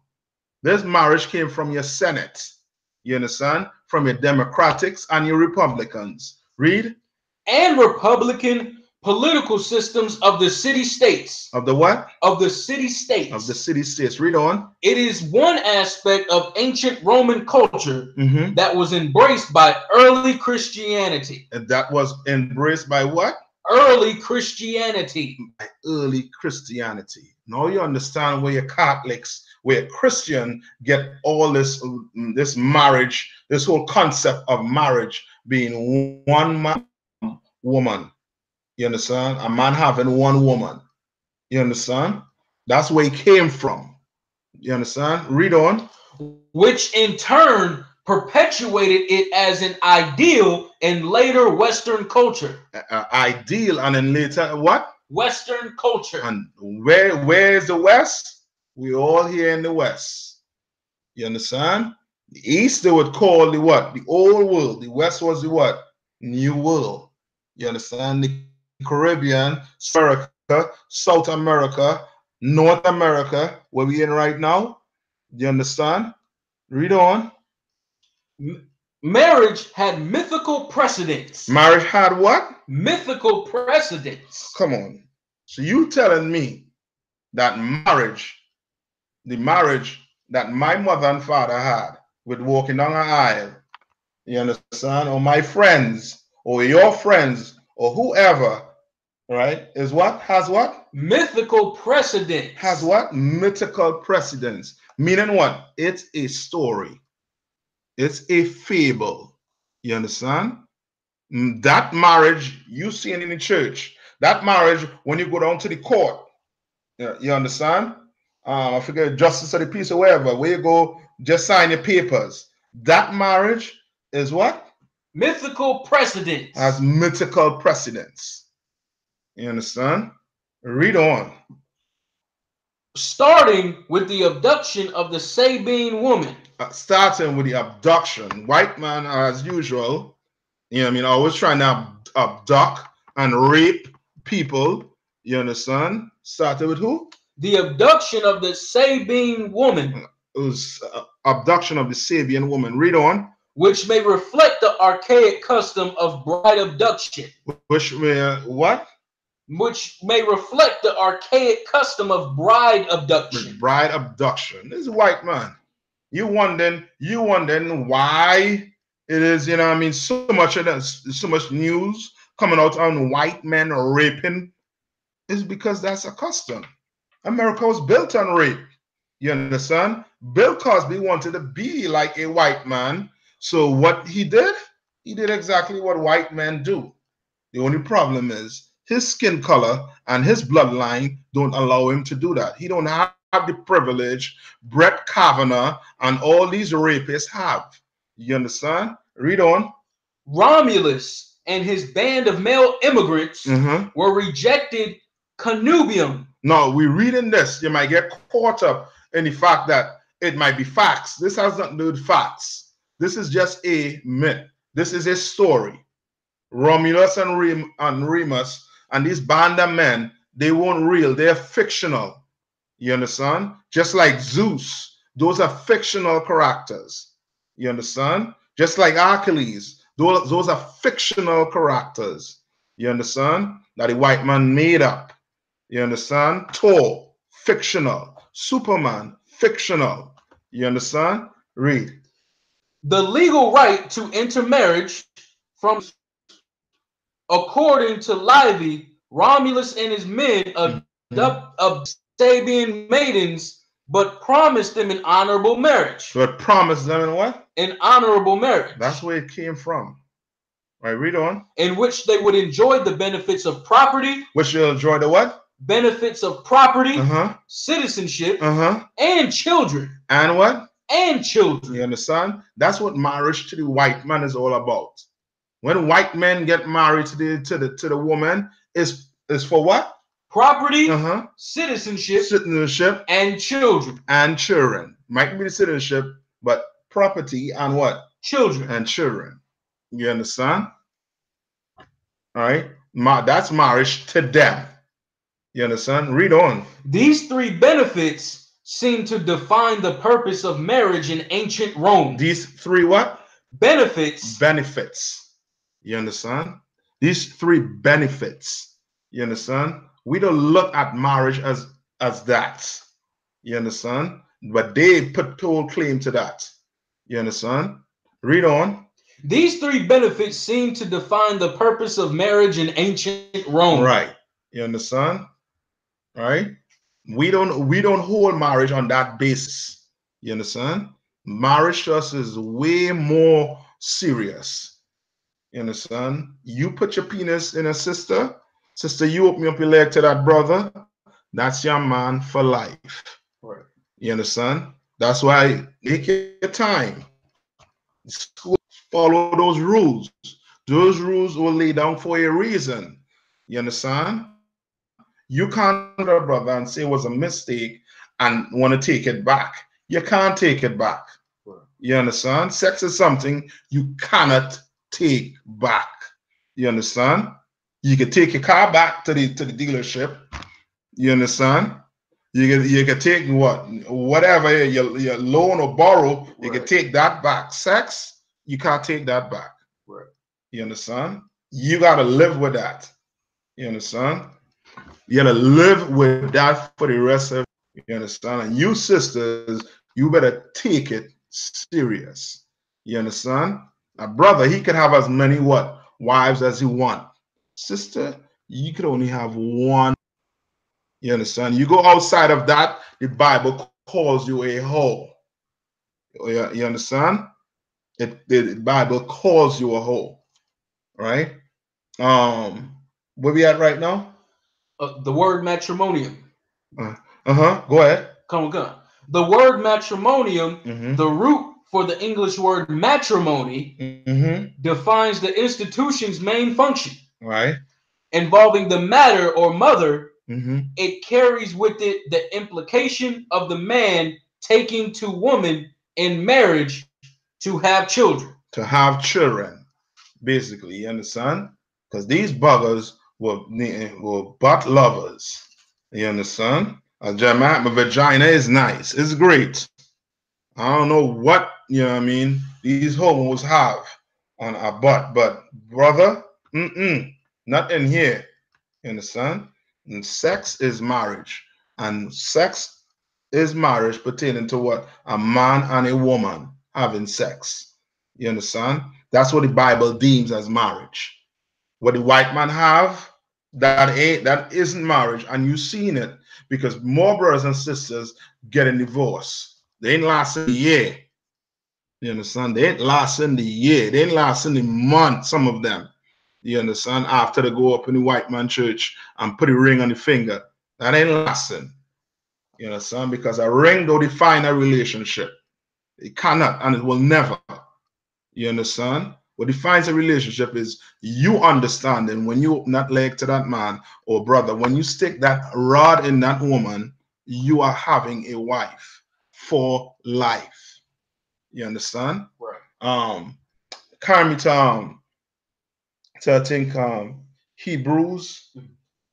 This marriage came from your Senate. You understand? From your Democrats and your Republicans. Read. And Republican political systems of the city-states. Of the what? Of the city-states. Of the city-states. Read on. It is one aspect of ancient Roman culture that was embraced by early Christianity. And that was embraced by what? Early Christianity. By early Christianity. Now you understand where your Catholics, where Christian get all this marriage, this whole concept of marriage being one man, woman. You understand? A man having one woman. You understand? That's where he came from. You understand? Read on. Which in turn perpetuated it as an ideal in later Western culture. Ideal and in later what? Western culture. And where is the West? We all here in the West. You understand? The East they would call the what? The old world. The West was the what? New world. You understand? The Caribbean, America, South America, North America, where we in right now. Do you understand? Read on. Marriage had mythical precedents. Marriage had what? Mythical precedents. Come on. So you telling me that marriage, the marriage that my mother and father had with walking down an aisle, you understand, or my friends, or your friends, or whoever, right, is what? Has what? Mythical precedence. Has what? Mythical precedence. Meaning what? It's a story. It's a fable. You understand? That marriage you see in the church, that marriage when you go down to the court, you understand? I forget, justice of the peace or wherever, where you go, just sign your papers. That marriage is what? Mythical precedence. Has mythical precedence. You understand? Read on. Starting with the abduction of the Sabine woman. Starting with the abduction. White man, as usual, you know what I mean, always trying to abduct and rape people. You understand? Started with who? The abduction of the Sabine woman. It was abduction of the Sabian woman. Read on. Which may reflect the archaic custom of bride abduction. Which may what? Which may reflect the archaic custom of bride abduction. Bride abduction. This is white man. You wondering why it is, you know what I mean, so much news coming out on white men raping. Is because that's a custom. America was built on rape. You understand? Bill Cosby wanted to be like a white man. So what he did exactly what white men do. The only problem is his skin color and his bloodline don't allow him to do that. He don't have the privilege Brett Kavanaugh and all these rapists have. You understand? Read on. Romulus and his band of male immigrants were rejected connubium. No, we're reading this. You might get caught up in the fact that it might be facts. This has nothing to do with facts. This is just a myth. This is a story. Romulus and Remus and these band of men, they weren't real. They're fictional. You understand? Just like Zeus Those are fictional characters. You understand? Just like Achilles, those are fictional characters. You understand? That the white man made up. You understand? Thor, fictional. Superman, fictional. You understand? Read. The legal right to intermarriage from, according to Livy, Romulus and his men abduct Sabian maidens, but promised them an honorable marriage. But promised them in what? An honorable marriage. That's where it came from. Right, read on. In which they would enjoy the benefits of property. Which you'll enjoy the what? Benefits of property, citizenship, and children. And what? And children. You understand? That's what marriage to the white man is all about. When white men get married to the woman, is for what? Property, citizenship, and children. And children. Might be the citizenship, but property and what? Children. And children. You understand? All right. That's marriage to them. You understand? Read on. These three benefits seem to define the purpose of marriage in ancient Rome. These three what? Benefits. Benefits. You understand? These three benefits. You understand? We don't look at marriage as that. You understand? But they put total claim to that. You understand? Read on. These three benefits seem to define the purpose of marriage in ancient Rome. Right. You understand? Right? We don't hold marriage on that basis. You understand? Marriage to us is way more serious. You understand? You put your penis in a sister, you open up your leg to that brother, that's your man for life. Right. You understand? That's why take your time. Follow those rules. Those rules were laid down for a reason. You understand? You can't go to a brother and say it was a mistake and want to take it back. You can't take it back. Right. You understand? Sex is something you cannot take back. You understand? You can take your car back to the dealership. You understand? You can take whatever your loan or borrow, you can take that back. Sex, you can't take that back. Right. You understand? You gotta live with that. You understand? You gotta live with that for the rest of you understand? And you sisters, you better take it serious. You understand? A brother, he can have as many wives as he want. Sister, you could only have one. You understand? You go outside of that, the Bible calls you a whore. You understand? The Bible calls you a whore. Right? Where we at right now? The word matrimonium. Go ahead. Come on. The word matrimonium, the root for the English word matrimony, defines the institution's main function. Right. Involving the matter or mother, it carries with it the implication of the man taking to woman in marriage to have children. To have children, basically, you understand? Because these buggers were butt lovers. You understand? My vagina is nice. It's great. I don't know what, I mean, these homos have on a butt, but brother, not in here. You understand? And sex is marriage. And sex is marriage pertaining to what? A man and a woman having sex. You understand? That's what the Bible deems as marriage. What the white man have, that isn't marriage, and you've seen it because more brothers and sisters getting divorced. They ain't lasting a year. You understand? They ain't lasting the year. They ain't lasting the month, some of them. You understand? After they go up in the white man church and put a ring on the finger. That ain't lasting. You understand? Because a ring don't define a relationship. It cannot and it will never. You understand? What defines a relationship is you understanding when you open that leg to that man or brother, when you stick that rod in that woman, you are having a wife for life. You understand? Right. Carry me to I think Hebrews.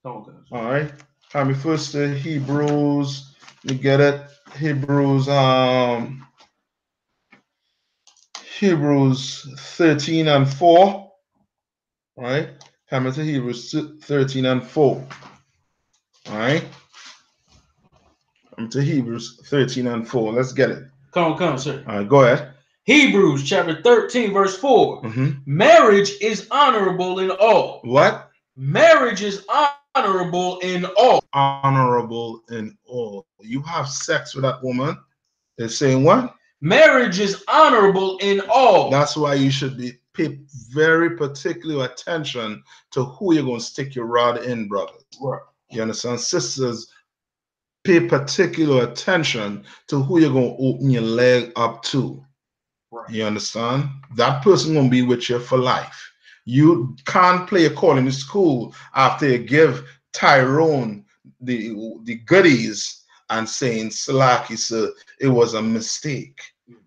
All right. Carry me first to Hebrews. You get it? Hebrews 13 and 4. Right? Coming to Hebrews 13 and 4. All right. Come to Hebrews 13 and 4. Let's get it. Come, sir. All right, go ahead. Hebrews chapter 13, verse 4. Marriage is honorable in all. What? Marriage is honorable in all. Honorable in all. You have sex with that woman. They're saying what? Marriage is honorable in all. That's why you should pay very particular attention to who you're going to stick your rod in, brothers. Right. You understand? Sisters, pay particular attention to who you're going to open your leg up to. Right. You understand? That person going to be with you for life. You can't play a call in the school after you give Tyrone the goodies and saying, Salaki, sir, it was a mistake.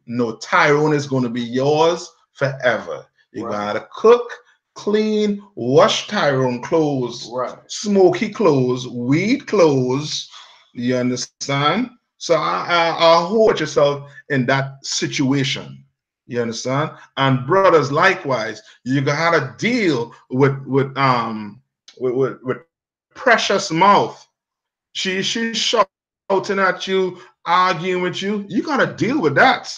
No, Tyrone is going to be yours forever. You gotta cook, clean, wash Tyrone clothes, smoky clothes, weed clothes. You understand? So I hold yourself in that situation. You understand? And brothers, likewise, you gotta deal with precious mouth. She's shouting at you, arguing with you. You gotta deal with that.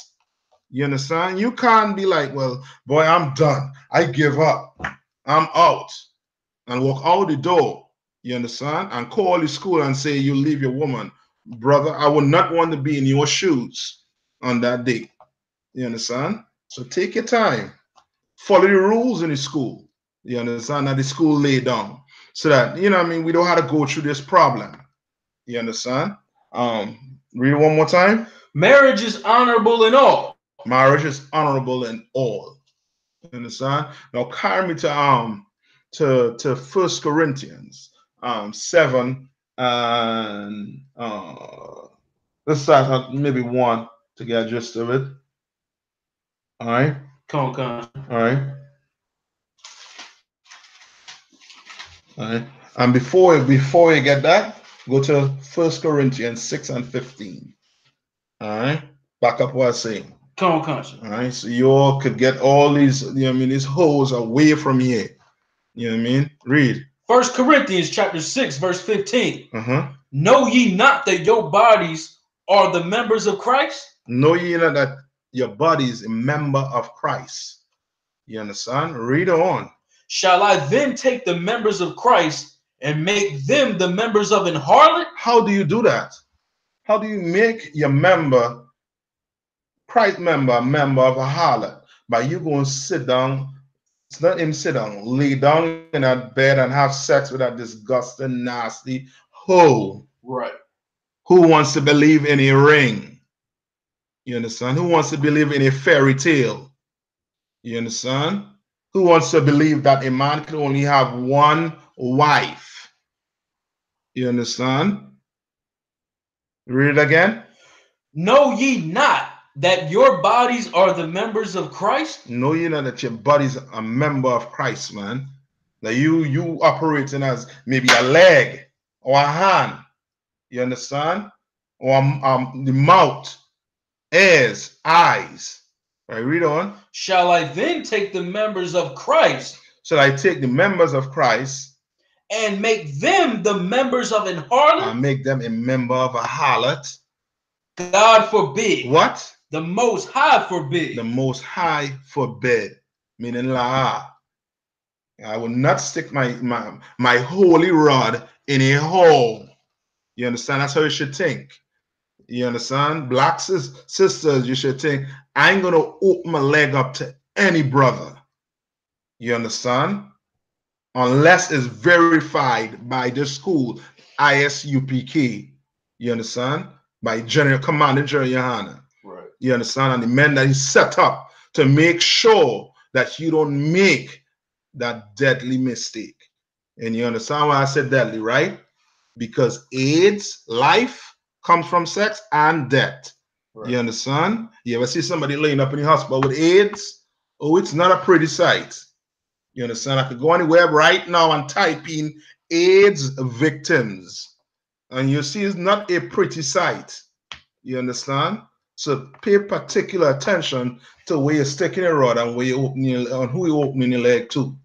You understand? You can't be like, well, boy, I'm done. I give up. I'm out. And walk out the door. You understand? And call the school and say you leave your woman. Brother, I would not want to be in your shoes on that day. You understand? So take your time. Follow the rules in the school. You understand? That the school lay down. So that, you know what I mean, we don't have to go through this problem. You understand? Read it one more time. Marriage is honorable in all. Marriage is honorable in all. You understand? Now carry me to 1 Corinthians 7 and let's start at maybe 1 to get a gist of it. All right. Come. All right. All right. And before you get that, go to 1 Corinthians 6 and 15. All right. Back up what I was saying. Come. All right. So you all could get all these, you know what I mean, these hoes away from here. You know what I mean? Read. 1 Corinthians chapter 6, verse 15. Know ye not that your bodies are the members of Christ? Know ye not that your body is a member of Christ? You understand? Read on. Shall I then take the members of Christ and make them the members of an harlot? How do you do that? How do you make your member, Christ member, a member of a harlot? By you going to sit down, it's not him sit down, lay down in that bed and have sex with that disgusting, nasty hoe. Right. Who wants to believe in a ring? You understand? Who wants to believe in a fairy tale? You understand? Who wants to believe that a man can only have one wife? You understand? Read it again. Know ye not that your bodies are the members of Christ? Know ye not that your body's a member of Christ, man? That you operating as maybe a leg or a hand. You understand? Or the mouth, ears, eyes. Right, read on. Shall I then take the members of Christ? Shall I take the members of Christ and make them the members of an harlot? And make them a member of a harlot? God forbid. What? The Most High forbid. The Most High forbid. Meaning la. I will not stick my holy rod in a hole. You understand? That's how you should think. You understand? Black sisters, you should think, I ain't going to open my leg up to any brother. You understand? Unless it's verified by the school, I.S.U.P.K. You understand? By Commander GEN.YAHANNA. Right. You understand? And the men that he set up to make sure that you don't make that deadly mistake. And you understand why I said deadly, right? Because AIDS, life, comes from sex and death. Right. You understand? You ever see somebody laying up in the hospital with AIDS? Oh, it's not a pretty sight. You understand? I could go on the web right now and type in AIDS victims. And you see it's not a pretty sight. You understand? So pay particular attention to where you're sticking your rod and where you opening on who you opening your leg to.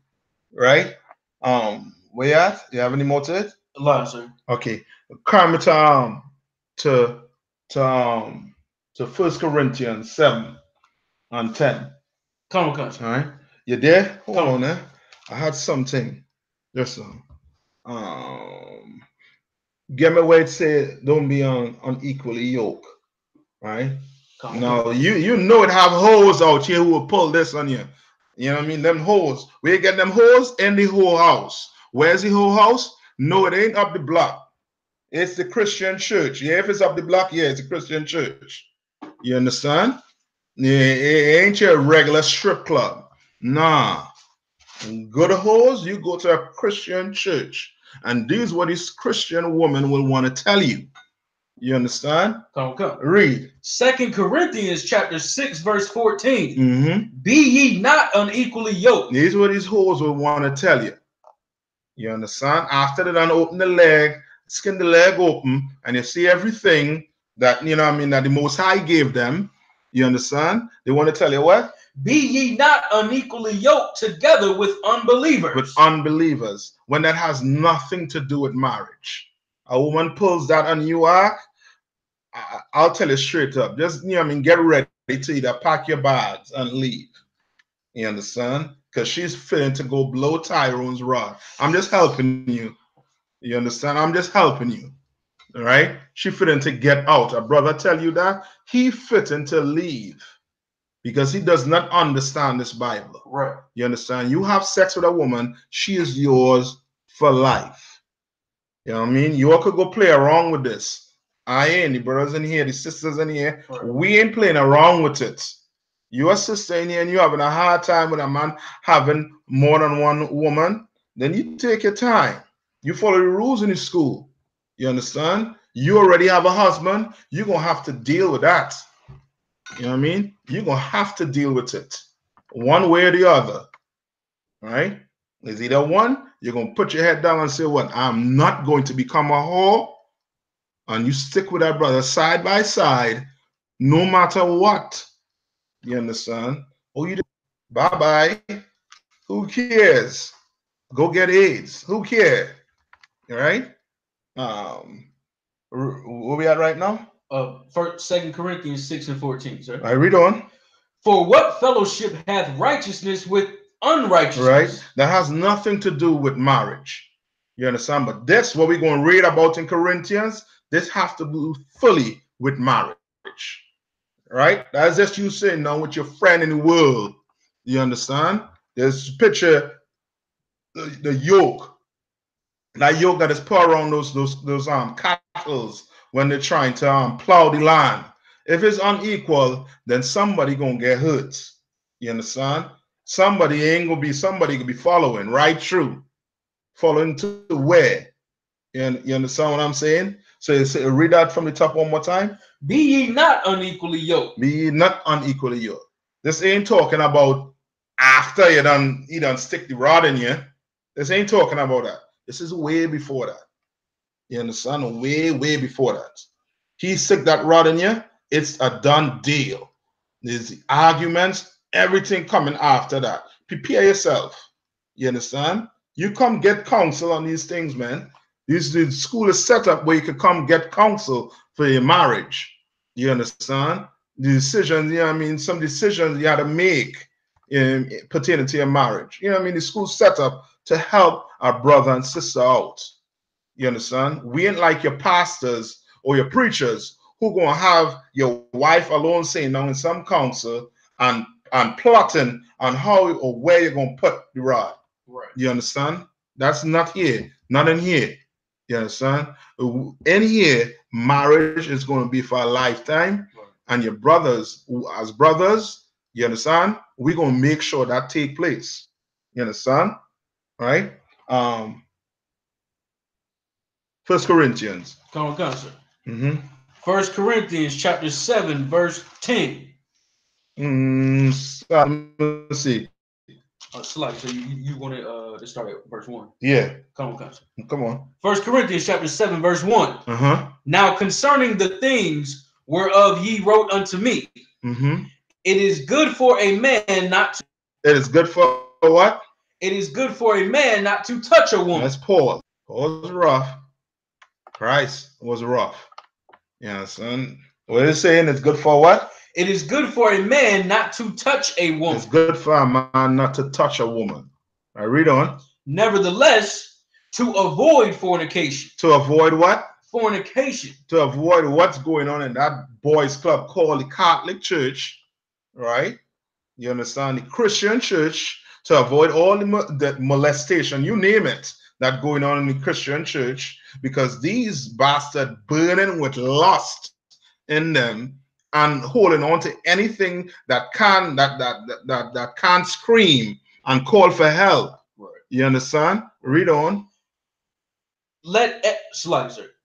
Right? Where you at? Do you have any more to it? A lot, sir. Okay. Come to 1 Corinthians 7 and 10. Come on, sir. All right. You there? Hold on there. I had something. Just get me where it say don't be unequally yoked. Right? Now you know it have hoes out here who will pull this on you. You know what I mean? Them hoes. Where you get them hoes? In the whole house. Where's the whole house? No, it ain't up the block. It's the Christian church. Yeah, if it's up the block, yeah, it's a Christian church. You understand? Yeah, it ain't your regular strip club. Nah. Go to hoes, you go to a Christian church. And this is what this Christian woman will want to tell you. You understand? Come. Read. 2 Corinthians chapter 6, verse 14. Be ye not unequally yoked. This is what these hoes will want to tell you. You understand? After they done open the leg, skin the leg open, and you see everything that, you know what I mean, that the Most High gave them. You understand? They want to tell you what? Be ye not unequally yoked together with unbelievers. With unbelievers. When that has nothing to do with marriage. A woman pulls that on you, I'll tell you straight up. Just, you know what I mean, get ready to either pack your bags and leave. You understand? Because she's fitting to go blow Tyrone's rod. I'm just helping you. You understand? I'm just helping you. All right? She fitting to get out. A brother tell you that? He fitting to leave. Because he does not understand this Bible. Right. You understand? You have sex with a woman, she is yours for life. You know what I mean? You all could go play around with this. I ain't, the brothers in here, the sisters in here, right. We ain't playing around with it. You're a sister in here and you're having a hard time with a man having more than one woman, then you take your time. You follow the rules in the school. You understand? You already have a husband, you're going to have to deal with that. You know what I mean? You're going to have to deal with it one way or the other. Right? It's either one, you're going to put your head down and say, what? I'm not going to become a whore. And you stick with that brother side by side, no matter what. You understand? Oh, you do. Bye-bye. Who cares? Go get AIDS. Who cares? All right? Where we at right now? 2 Corinthians 6 and 14, sir. I read on. For what fellowship hath righteousness with unrighteousness? Right? That has nothing to do with marriage. You understand? But that's what we're going to read about in Corinthians. This has to do fully with marriage. Right? That's just you saying now with your friend in the world. You understand? There's a picture, the yoke. That yoke that is put around those cattle when they're trying to plow the land. If it's unequal, then somebody gonna get hurt. You understand? Somebody could be following right through. Following to where? You understand what I'm saying? So read that from the top one more time. Be ye not unequally yoked. Be ye not unequally yoked. This ain't talking about after you done stick the rod in you. This ain't talking about that. This is way before that. You understand? Way, way before that. He stick that rod in you, it's a done deal. There's the arguments, everything coming after that. Prepare yourself. You understand? You come get counsel on these things, man. The school is set up where you can come get counsel for your marriage. You understand? The decisions, you know what I mean? Some decisions you had to make pertaining to your marriage. You know what I mean? The school's set up to help our brother and sister out. You understand? We ain't like your pastors or your preachers who gonna have your wife alone saying now in some counsel and plotting on how or where you're gonna put the rod. Right. You understand? That's not here, not in here. You understand? In here, marriage is going to be for a lifetime, right. And your brothers, as brothers, you understand? We're gonna make sure that take place. You understand? Right? 1 Corinthians. Come on, sir. 1 Corinthians chapter 7, verse 10. Let's see. So you want to start at verse 1? Yeah. Come on, sir. Come on. 1 Corinthians chapter 7, verse 1. Now concerning the things whereof ye wrote unto me. It is good for a man not to. It is good for what? It is good for a man not to touch a woman. That's Paul. Paul was rough. Christ was rough. You understand? What is it saying? It's good for what? It is good for a man not to touch a woman. It's good for a man not to touch a woman. I read on. Nevertheless, to avoid fornication. To avoid what? Fornication. To avoid what's going on in that boys' club called the Catholic Church, right? You understand? The Christian church, to avoid all the molestation, you name it, that going on in the Christian church, because these bastards burning with lust in them and holding on to anything that can scream and call for help. Right. You understand? Read on.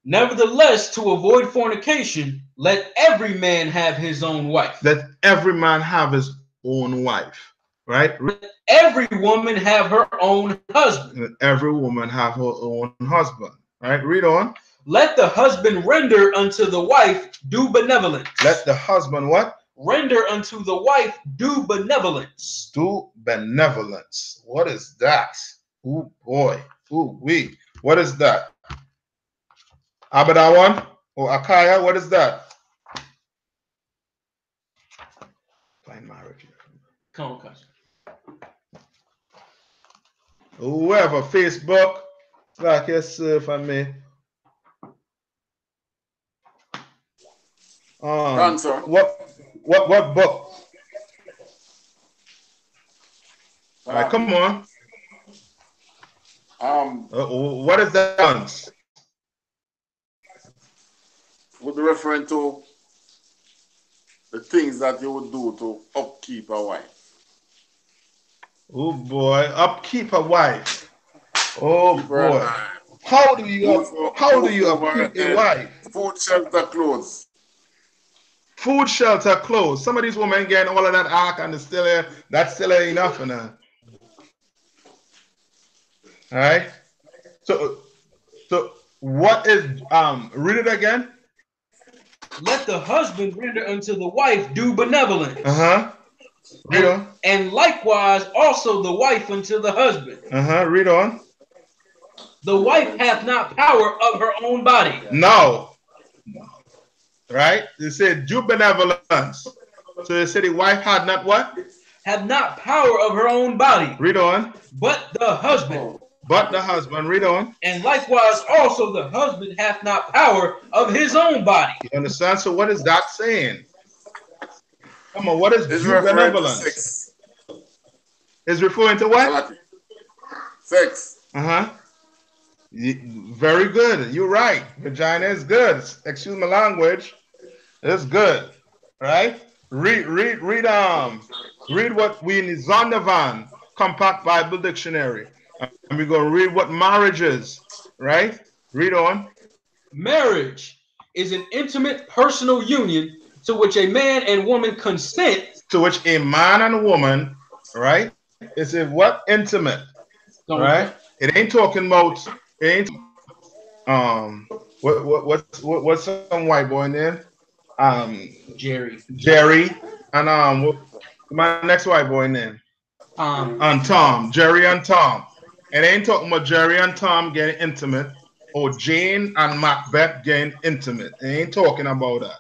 Nevertheless, to avoid fornication, let every man have his own wife. Let every man have his own wife. Right? Let every woman have her own husband. Let every woman have her own husband. Right? Read on. Let the husband render unto the wife due benevolence. Let the husband what? Render unto the wife due benevolence. Due benevolence. What is that? Oh boy. Ooh wee. What is that? Abadawan or Akaya? What is that? Find marriage. Come on, cousin. Whoever, Facebook, like yes, if I may. What book? All right, come on. What is that? Would be referring to the things that you would do to upkeep a wife. Oh boy, upkeep a wife. Oh boy. How do you upkeep a wife? Food, shelter, clothes. Food, shelter, clothes. Some of these women getting all of that ark and it's still here. That's still enough for now. All right. So what is read it again? Let the husband render unto the wife due benevolence. Read on. And likewise also the wife unto the husband. Read on. The wife hath not power of her own body. No. Right? They said due benevolence. So they said the wife had not what? Have not power of her own body. Read on. But the husband. But the husband. Read on. And likewise also the husband hath not power of his own body. You understand? So what is that saying? Come on, what is due benevolence? Is referring to what? Sex. Very good. You're right. Vagina is good. Excuse my language. It's good. Right? Read what we in the Zondervan Compact Bible Dictionary. And we're going to read what marriage is. Right? Read on. Marriage is an intimate personal union to which a man and woman consent. To which a man and woman, right? Is it what? Intimate. Right? It ain't talking about, it ain't what's some white boy name? Jerry. And my next white boy name? And Tom. Jerry and Tom. It ain't talking about Jerry and Tom getting intimate or Jane and Macbeth getting intimate. It ain't talking about that.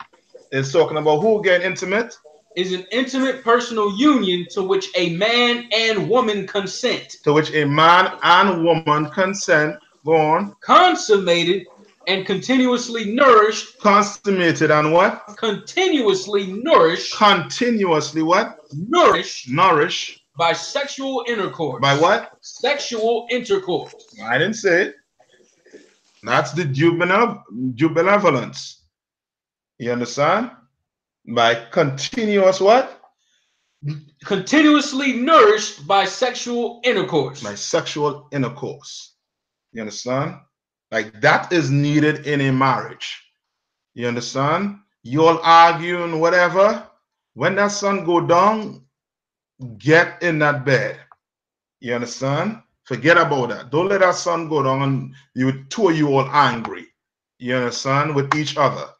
It's talking about who getting intimate? Is an intimate personal union to which a man and woman consent. To which a man and woman consent. Go on. Consummated and continuously nourished. Consummated and what? Continuously nourished. Continuously what? Nourished. Nourished. By sexual intercourse. By what? Sexual intercourse. I didn't say it. That's the due benevolence. You understand? By continuous what? Continuously nourished by sexual intercourse. By sexual intercourse. You understand? Like that is needed in a marriage. You understand? You all arguing, whatever. When that sun go down, get in that bed. You understand? Forget about that. Don't let that sun go down and two of you all angry. You understand? With each other.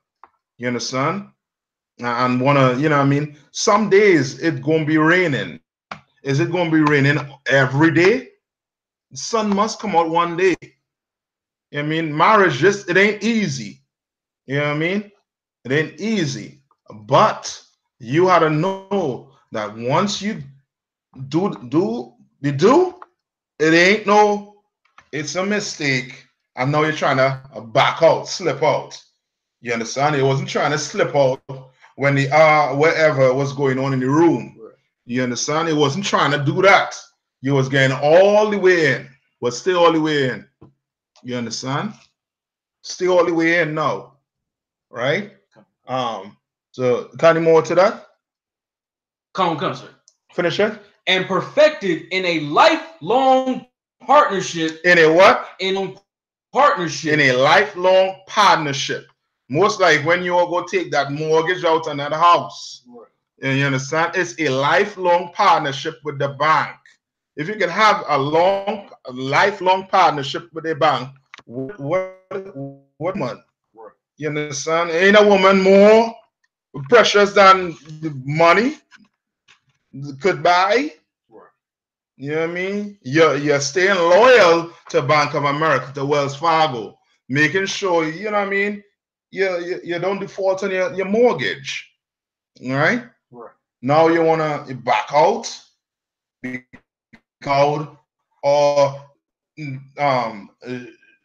You understand? and wanna, you know what I mean? Some days it's gonna be raining. Is it gonna be raining every day? The sun must come out one day. You know what I mean? Marriage just it ain't easy. You know what I mean? It ain't easy. But you gotta know that once you do, it ain't no, it's a mistake. I know you're trying to back out, slip out. You understand? He wasn't trying to slip out when the wherever was going on in the room. You understand? He wasn't trying to do that. He was getting all the way in, but still all the way in. You understand? Still all the way in now, right? So got any more to that? Come, sir. Finish it. And perfected in a lifelong partnership. In a what? In a partnership. In a lifelong partnership. Most like when you all go take that mortgage out on that house. Right. And you understand? It's a lifelong partnership with the bank. If you can have a lifelong partnership with a bank, what woman? Right. You understand? Ain't a woman more precious than the money could buy? You know what I mean? You're staying loyal to Bank of America, to Wells Fargo, making sure, you know what I mean, you don't default on your mortgage. All right? Right. Now you want to back out, or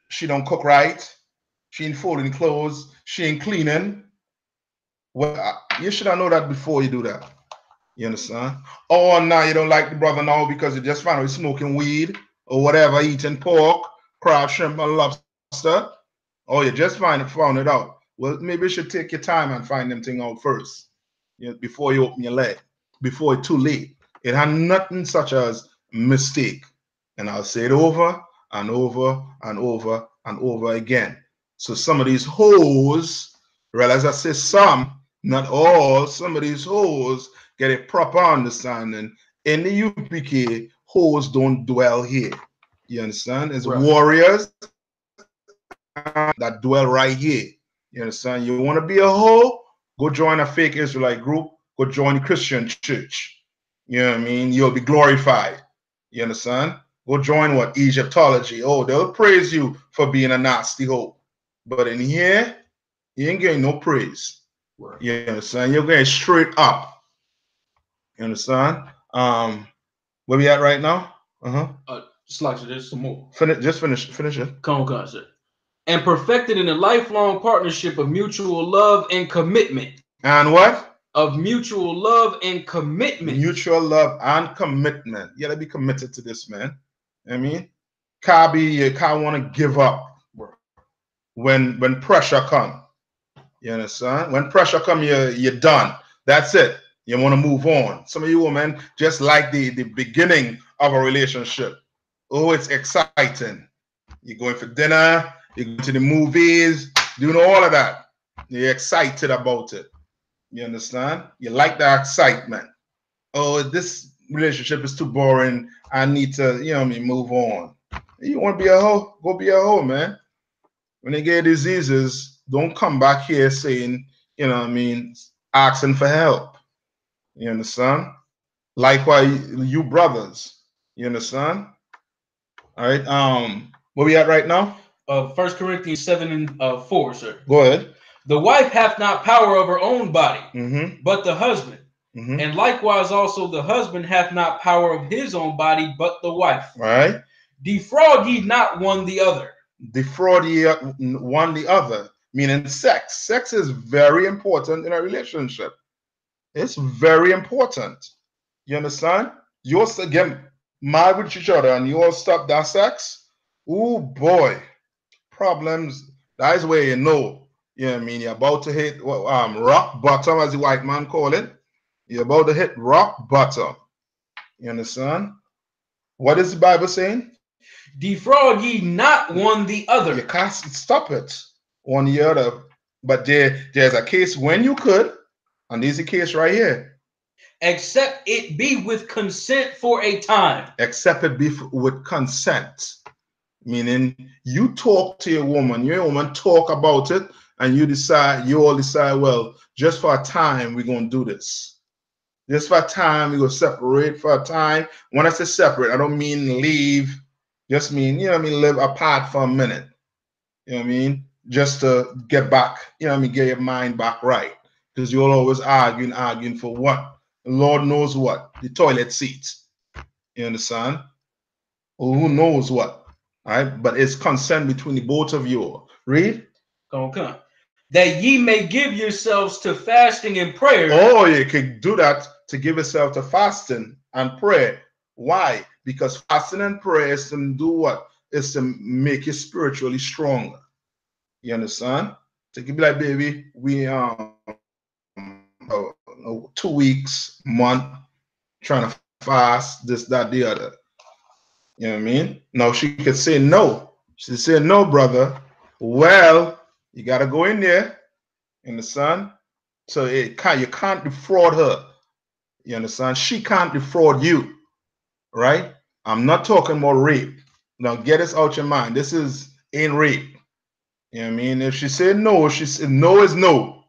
she don't cook right, she ain't folding clothes, she ain't cleaning. Well, you should have known that before you do that. You understand? Or now you don't like the brother now because you just found out he's smoking weed or whatever, eating pork, crab, shrimp, and lobster. Or you just found it out. Well, maybe you should take your time and find them thing out first, you know, before you open your leg, before it's too late. It had nothing such as mistake. And I'll say it over and over and over and over again. So some of these hoes, realize I say some, not all, some of these hoes get a proper understanding. In the UPK, hoes don't dwell here. You understand? It's right. Warriors that dwell right here. You understand? You want to be a hoe? Go join a fake Israelite group. Go join a Christian church. You know what I mean? You'll be glorified. You understand? Go join what? Egyptology. Oh, they'll praise you for being a nasty hoe. But in here, you ain't getting no praise. Right. You understand? You're getting straight up. You understand? Where we at right now? Just like there's some more. Finish it. Come on, sir. And perfected in a lifelong partnership of mutual love and commitment. And what? Of mutual love and commitment. Mutual love and commitment. You gotta be committed to this, man. I mean, you can't want to give up when pressure come. You understand? When pressure come, you're done. That's it. You want to move on. Some of you women just like the beginning of a relationship. Oh, it's exciting. You're going for dinner, you're going to the movies, doing all of that. You're excited about it. You understand? You like the excitement. Oh, this relationship is too boring. I need to, you know what I mean, move on. You want to be a hoe? Go be a hoe, man. When they get diseases, don't come back here saying, you know what I mean, asking for help. You understand? Likewise, you brothers. You understand? All right. Where we at right now? 1 Corinthians 7:4, sir. Go ahead. The wife hath not power of her own body, but the husband. And likewise also the husband hath not power of his own body, but the wife. All right. Defraud ye not one the other. Defraud ye one the other, meaning sex. Sex is very important in a relationship. It's very important. You understand? You also get married with each other and you all stop that sex. Oh boy, problems. That is where you know. You know what I mean? You're about to hit rock bottom, as the white man call it. You're about to hit rock bottom. You understand? What is the Bible saying? Defraud ye not one the other. You can't stop it one the other. But there's a case when you could, and there's a case right here. Except it be with consent for a time. Except it be with consent. Meaning you talk to your woman talk about it, and you all decide, well, just for a time, we're going to do this. Just for a time, we're going to separate for a time. When I say separate, I don't mean leave. Just mean, you know what I mean, live apart for a minute. You know what I mean? Just to get back, you know what I mean, get your mind back right. Because you're always arguing for what? The Lord knows what? The toilet seat. You understand? Or who knows what? All right? But it's consent between the both of you. Read. Okay. That ye may give yourselves to fasting and prayer. Oh, you can do that to give yourself to fasting and prayer. Why? Because fasting and prayer is to do what? Is to make you spiritually stronger. You understand? So you can be like, baby, we 2 weeks, month, trying to fast, this, that, the other. You know what I mean? Now she could say no. She said, no, brother. Well, you gotta go in there. You understand? So you can't defraud her. You understand? She can't defraud you. Right? I'm not talking about rape. Now get this out your mind. This ain't rape. You know what I mean? If she said no, she said no is no.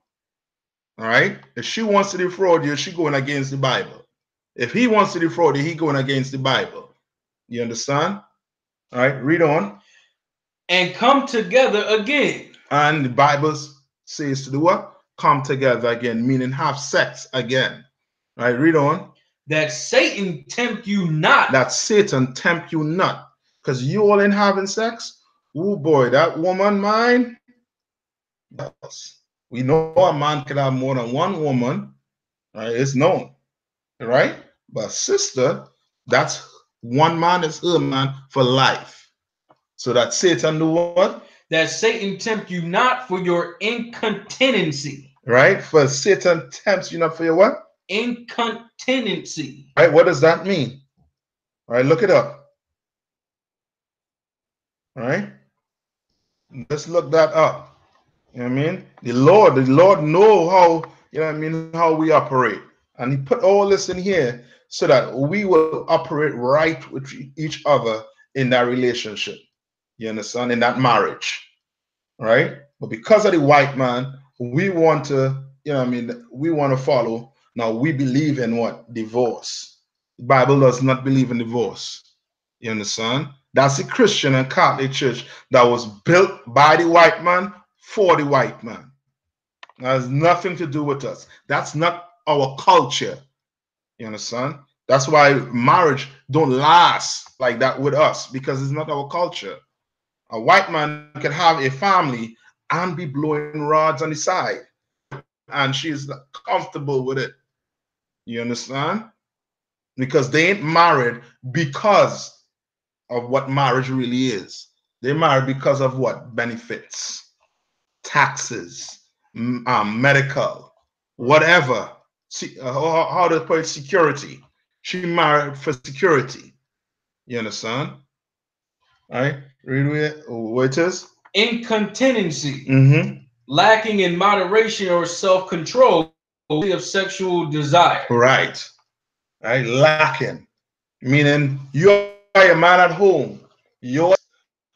All right? If she wants to defraud you, she going against the Bible. If he wants to defraud you, he going against the Bible. You understand? All right, read on. And come together again. And the Bible says to do what? Come together again, meaning have sex again. All right, read on. That Satan tempt you not. That Satan tempt you not. Because you all ain't having sex. Oh boy, that woman mine. We know a man can have more than one woman. Right? It's known. Right? But sister, that's one man is her man for life. So that Satan do what? That Satan tempt you not for your incontinency. Right? For Satan tempts you not for your what? Incontinency. Right? What does that mean? All right, look it up. All right? Let's look that up. You know what I mean? The Lord know how, you know what I mean, how we operate. And he put all this in here so that we will operate right with each other in that relationship. You understand? In that marriage. Right? But because of the white man, we want to, you know what I mean, we want to follow. Now we believe in what? Divorce. The Bible does not believe in divorce. You understand? That's the Christian and Catholic Church that was built by the white man for the white man. That has nothing to do with us. That's not our culture. You understand? That's why marriage don't last like that with us, because it's not our culture. A white man can have a family and be blowing rods on the side, and she's comfortable with it. You understand? Because they ain't married because of what marriage really is. They married because of what? Benefits, taxes, medical, whatever. See, how to put it, security. She married for security. You understand? All right, read what it is. Incontinency, lacking in moderation or self-control of sexual desire. Right, lacking, meaning you are a man at home. You're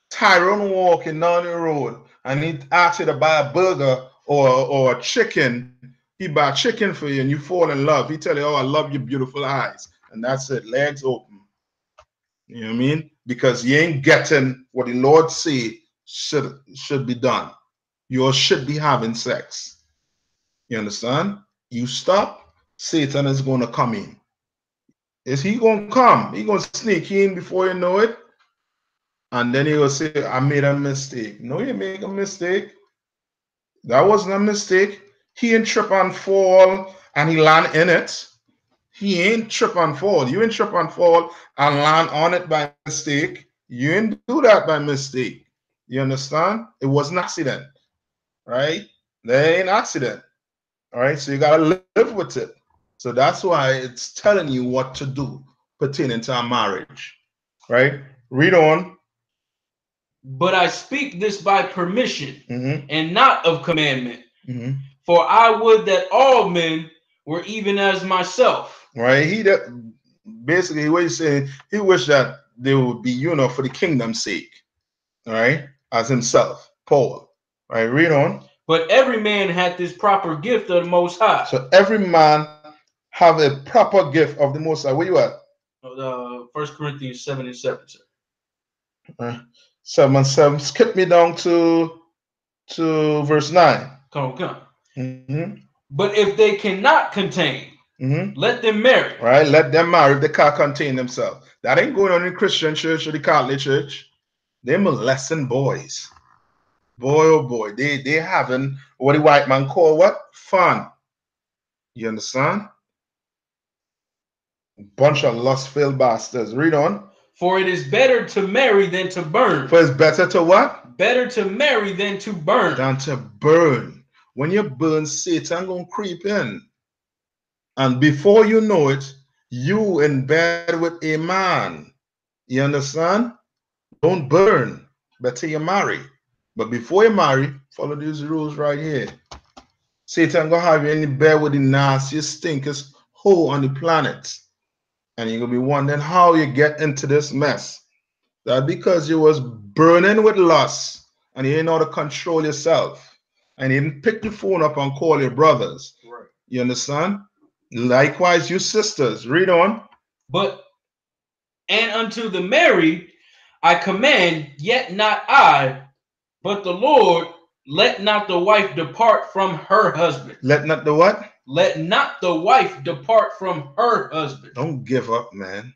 Tyrone walking down the road and he asks you to buy a burger or a chicken. He buy chicken for you and you fall in love. He tell you, oh, I love your beautiful eyes. And that's it, legs open. You know what I mean? Because you ain't getting what the Lord say should be done. You all should be having sex. You understand? You stop, Satan is going to come in. Is he going to come? He going to sneak in before you know it. And then he will say, I made a mistake. No, you make a mistake. That wasn't a mistake. He ain't trip and fall and he land in it. He ain't trip and fall. You ain't trip and fall and land on it by mistake. You ain't do that by mistake. You understand? It was an accident, right? There ain't accident. All right, so you gotta live with it. So that's why it's telling you what to do pertaining to a marriage, right? Read on. But I speak this by permission and not of commandment. For I would that all men were even as myself. Right? He that basically what he's saying, he wished that they would be, you know, for the kingdom's sake. All right, as himself, Paul. All right, read on. But every man hath this proper gift of the Most High. So every man have a proper gift of the Most High. Where you at? 1 Corinthians 7:7, sir. 7:7. Skip me down to verse 9. Come. But if they cannot contain, let them marry. Right? Let them marry if they can't contain themselves. That ain't going on in the Christian church or the Catholic church. They're molesting boys. Boy, oh boy. They having what the white man call what? Fun. You understand? Bunch of lust-filled bastards. Read on. For it is better to marry than to burn. For it's better to what? Better to marry than to burn. Than to burn. When you burn, Satan gonna creep in. And before you know it, you in bed with a man. You understand? Don't burn. Better you marry. But before you marry, follow these rules right here. Satan gonna have you in the bed with the nastiest, stinkest hole on the planet. And you're gonna be wondering how you get into this mess. That because you was burning with lust and you didn't know how to control yourself. And you didn't pick the phone up and call your brothers. Right. You understand? Likewise, you sisters. Read on. And unto the married I command, yet not I, but the Lord, let not the wife depart from her husband. Let not the what? Let not the wife depart from her husband. Don't give up, man.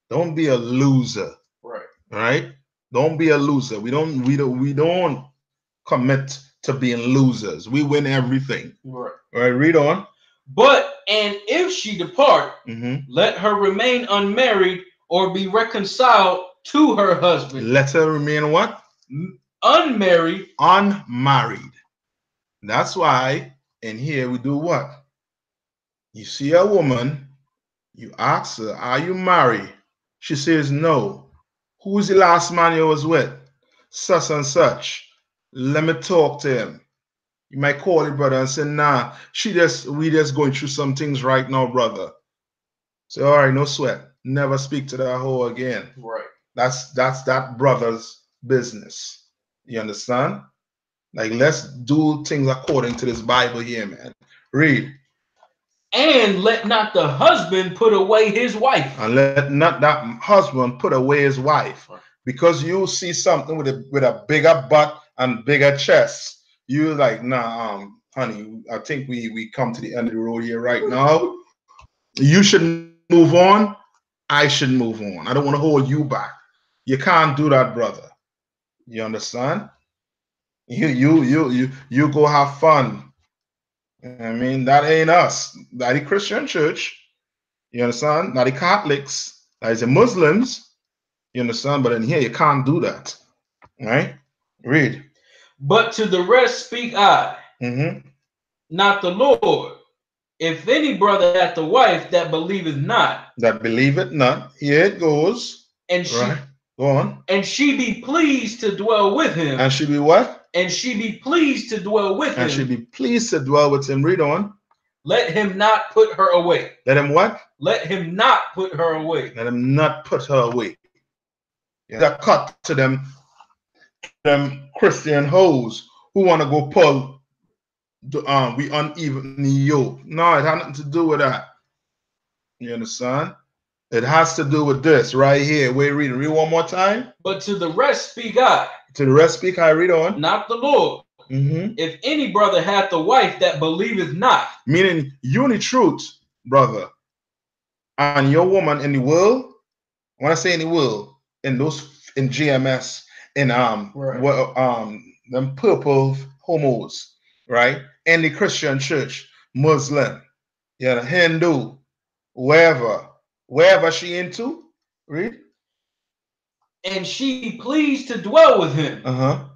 Don't be a loser. Right. Right? Don't be a loser. We don't commit to being losers. We win everything. Right. All right, read on. And if she depart, let her remain unmarried or be reconciled to her husband. Let her remain what? Unmarried. Unmarried. That's why in here we do what? You see a woman, you ask her, are you married? She says no. Who's the last man you was with? Such and such. Let me talk to him. You might call the brother and say, nah, we just going through some things right now, brother. Say, all right, no sweat. Never speak to that hoe again. Right. That's that brother's business. You understand? Like, let's do things according to this Bible here, man. Read. And let not the husband put away his wife. And let not that husband put away his wife. Because you see something with a bigger butt and bigger chest. You like, nah, honey, I think we come to the end of the road here right now. You should move on. I should move on. I don't want to hold you back. You can't do that, brother. You understand? You go have fun. I mean, that ain't us. That the Christian church. You understand? Not the Catholics. That is the Muslims. You understand? But in here, you can't do that. Right? Read. But to the rest speak I, not the Lord. If any brother hath a wife that believeth not. That believeth not. Here it goes. And she, right. Go on. And she be pleased to dwell with him. And she be what? And she be pleased to dwell with him. And she be pleased to dwell with him. Read on. Let him not put her away. Let him what? Let him not put her away. Let him not put her away. That cut to them Christian hoes who want to go pull we unevenly yoke. No, it had nothing to do with that. You understand? It has to do with this right here. Wait, read one more time. But to the rest speak I. To the rest speak I. Read on. Not the Lord. If any brother hath a wife that believeth not. Meaning you in the truth, brother, and your woman in the world. When I say in the world, in GMS, in them purple homos, right? In the Christian church, Muslim, Hindu, wherever she into, read. And she pleased to dwell with him.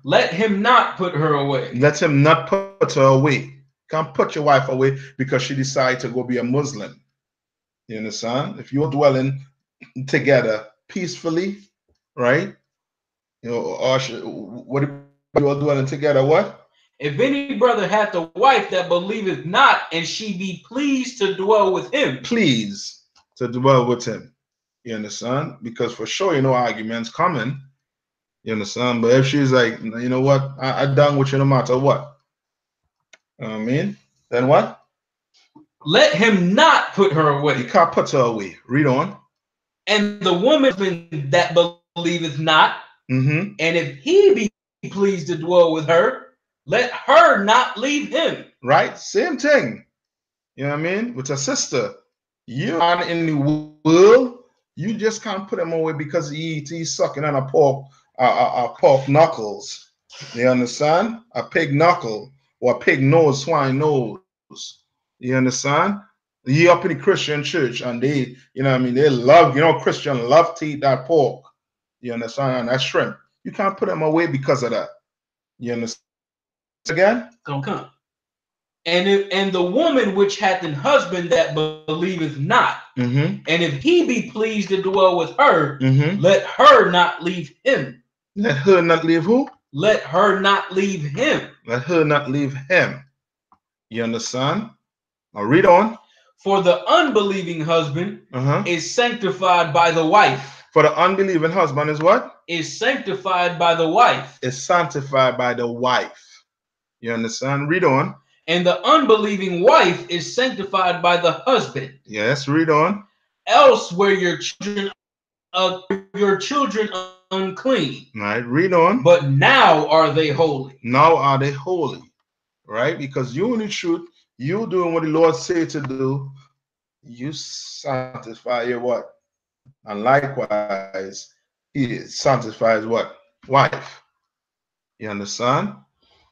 Let him not put her away. Let him not put her away. Can't put your wife away because she decided to go be a Muslim. You understand? If you're dwelling together peacefully, right? You know, what you are dwelling together, what? If any brother hath a wife that believeth not, and she be pleased to dwell with him. Pleased to dwell with him. You understand? Because for sure, you know, arguments coming. You understand? But if she's like, you know what, I done with you no matter what. I mean, then what? Let him not put her away. You can't put her away. Read on. And the woman that believeth not, and if he be pleased to dwell with her, let her not leave him. Right? Same thing. You know what I mean? With a sister. You are in the world, you just can't put him away because he's sucking on a pork knuckles. You understand? A pig knuckle or a pig nose, swine nose. You understand? You up in the Christian church and they, you know what I mean, they love, Christian love to eat that pork. You understand? And that shrimp. You can't put them away because of that. You understand? Again? Come. And the woman which hath an husband that believeth not, and if he be pleased to dwell with her, let her not leave him. Let her not leave who? Let her not leave him. Let her not leave him. You understand? Now read on. For the unbelieving husband is sanctified by the wife. For the unbelieving husband is what? Is sanctified by the wife. Is sanctified by the wife. You understand? Read on. And the unbelieving wife is sanctified by the husband. Yes, read on. Else were your children unclean. Right, read on. But now are they holy. Now are they holy. Right? Because you in the truth, you doing what the Lord said to do, you sanctify your what? And likewise, he sanctifies what? Wife. You understand?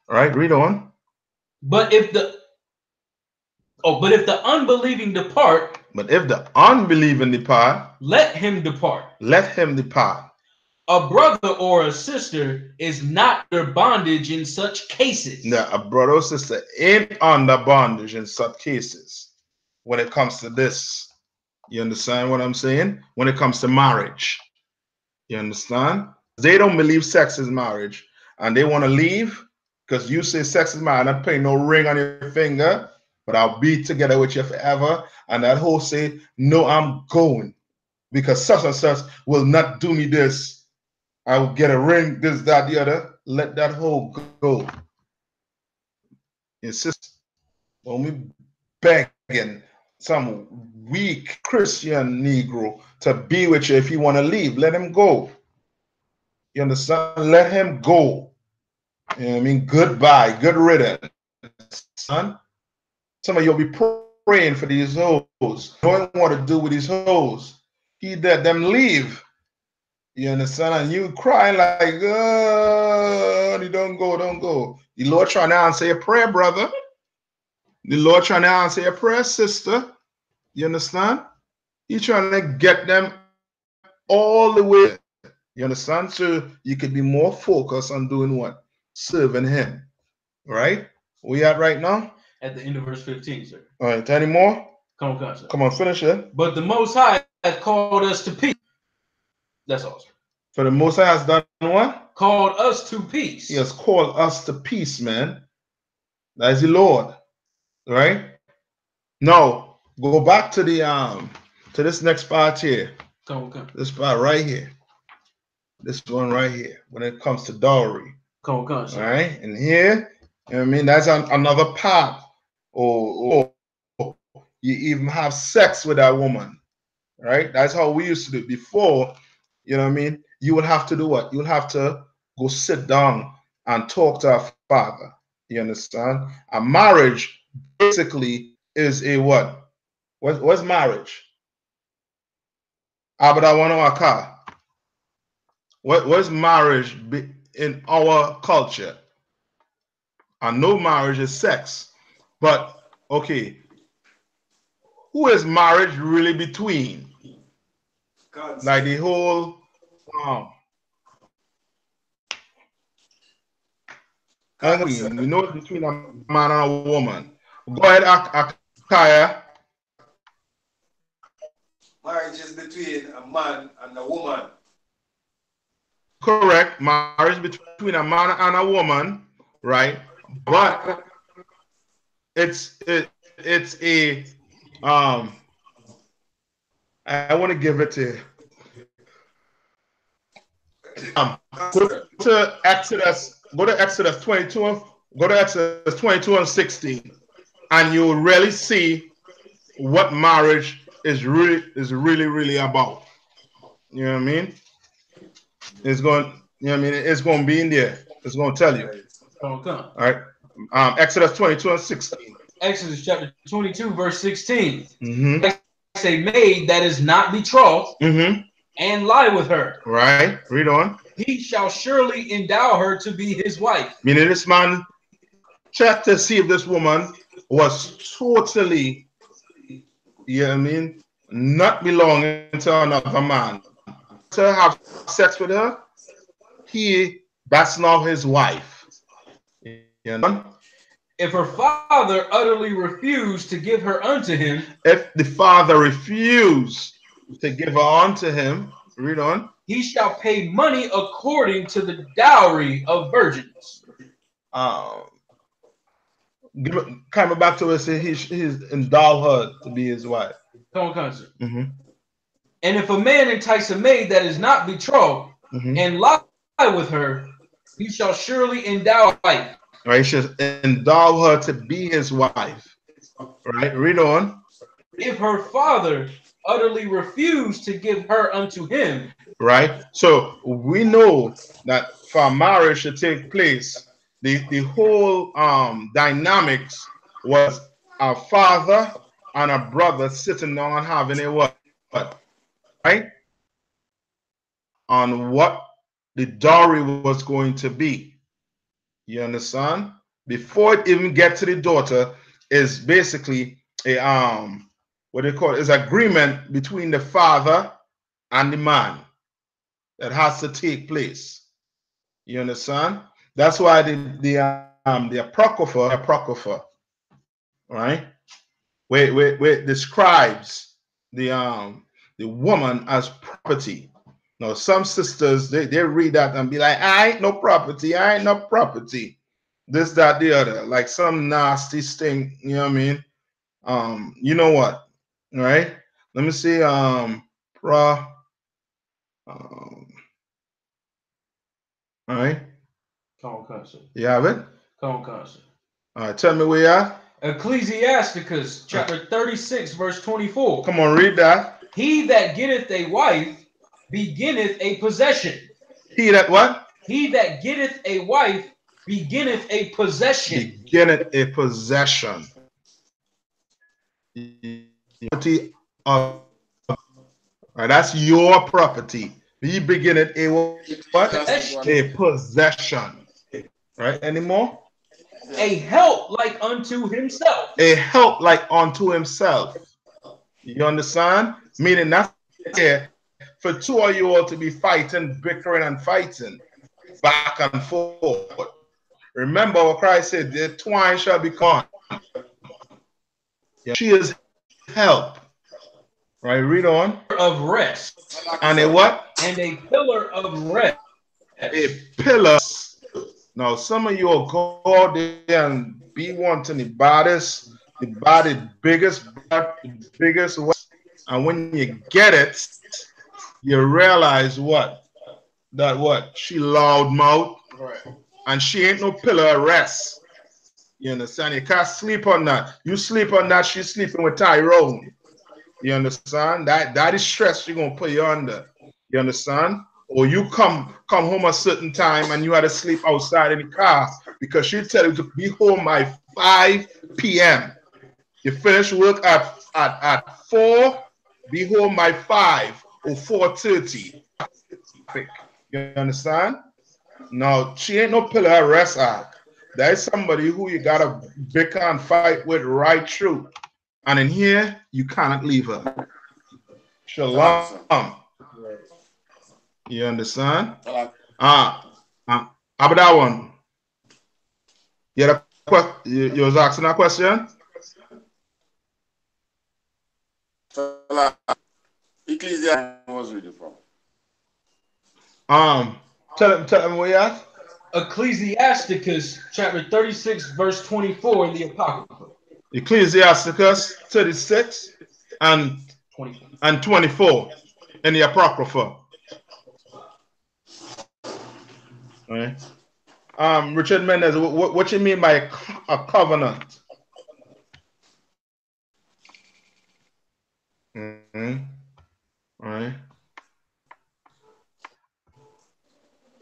All right, read on. But if the unbelieving depart, but if the unbelieving depart, let him depart. Let him depart. A brother or a sister is not under bondage in such cases. Yeah, a brother or sister ain't under bondage in such cases. When it comes to this, you understand what I'm saying? When it comes to marriage, you understand? They don't believe sex is marriage, and they want to leave because you say sex is marriage. I'm not putting no ring on your finger, but I'll be together with you forever. And that whole say, no, I'm going because such and such will not do me this. I will get a ring, this, that, the other. Let that whole go. Insist on me begging some weak Christian Negro to be with you. If you want to leave, let him go. You understand? Let him go. You know what I mean? Goodbye. Good riddance, son. Some of you'll be praying for these hoes. Don't want to do with these hoes. He let them leave. You understand? And you crying like, oh, don't go, don't go. The Lord trying to answer your prayer, brother. The Lord trying to answer your prayer, sister. You understand? He's trying to get them all the way. You understand? So you could be more focused on doing what? Serving him. Right? Where you at right now? At the end of verse 15, sir. All right, any more? Come on, sir. Come on, finish it. But the Most High has called us to peace. That's all, sir. For the Most High has done what? Called us to peace. He has called us to peace, man. That is the Lord. Right? Now, go back to the to this next part here. Come. This part right here. This one right here. When it comes to dowry. Come, sir. All right? And here, you know what I mean? That's another part. Or you even have sex with that woman. Right? That's how we used to do it before. You know what I mean? You would have to do what? You would have to go sit down and talk to our father. You understand? A marriage basically is a what? What's marriage? Abadawanawaka. What's marriage in our culture? I know marriage is sex, but okay, who is marriage really between? Like the whole we know it's between a man and a woman. Go ahead, Akaya. Marriage is between a man and a woman. Correct. Marriage between a man and a woman, right? But it's a I want to give it to go to Exodus 22 Go to Exodus 22 and 16, and you will really see what marriage is really about. You know what I mean? It's going, you know what I mean? It's going to be in there. It's going to tell you. Okay. All right. Exodus 22 and 16. Exodus chapter 22, verse 16. A maid that is not betrothed and lie with her. Right. Read on. He shall surely endow her to be his wife. Meaning this man checked to see if this woman was totally, you know what I mean, not belonging to another man. To have sex with her, that's now his wife. You know? If her father utterly refused to give her unto him, if the father refused to give her unto him, read on. He shall pay money according to the dowry of virgins. Coming back to us, he's endowed her to be his wife. Come on, concert. And if a man entice a maid that is not betrothed and lie with her, he shall surely endow her wife. Right, he should endow her to be his wife. Right, read on. If her father utterly refused to give her unto him. Right, so we know that for marriage to take place, the whole dynamics was a father and a brother sitting down and having a what? Right? On what the dowry was going to be. You understand? Before it even get to the daughter, is basically a what they call it is agreement between the father and the man that has to take place. You understand? That's why the apocrypha, right? Where describes the woman as property. Now some sisters they read that and be like, I ain't no property, I ain't no property. This, that, the other, like some nasty thing, you know what I mean? You know what? All right. Let me see. All right. Come on, concert. You have it? Come on, concert. All right, tell me where you are. Ecclesiasticus chapter 36, verse 24. Come on, read that. He that getteth a wife beginneth a possession. He that what? He that getteth a wife beginneth a possession. Beginneth a possession. Right, that's your property. He beginneth a what? A possession. Right? Anymore? A help like unto himself. A help like unto himself. You understand? Meaning that's here for two of you all to be fighting, bickering and fighting back and forth. Remember what Christ said, the twine shall be one. She is help. Right, read on. Of rest. And a what? And a pillar of rest. A pillar. Now, some of you will go out there and be wanting the biggest, and when you get it, you realize what? That what? She loud mouth, and she ain't no pillar of rest. You understand? You can't sleep on that. You sleep on that, she's sleeping with Tyrone. You understand? That is stress she's gonna put you under. You understand? Or you come home a certain time and you had to sleep outside in the car because she tell you to be home by 5 p.m. You finish work at 4, be home by 5 or 4:30. You understand? Now, she ain't no pillar of rest act. That is somebody who you gotta bicker and fight with right through. And in here, you cannot leave her. Shalom. You understand? How about that one? You was asking that question? Ecclesiastes was reading from. Tell him where you at. Ecclesiasticus chapter 36, verse 24 in the Apocrypha. Ecclesiasticus 36 and 24 in the Apocrypha. All right. Richard Mendez, what you mean by a covenant? Mm-hmm. All right.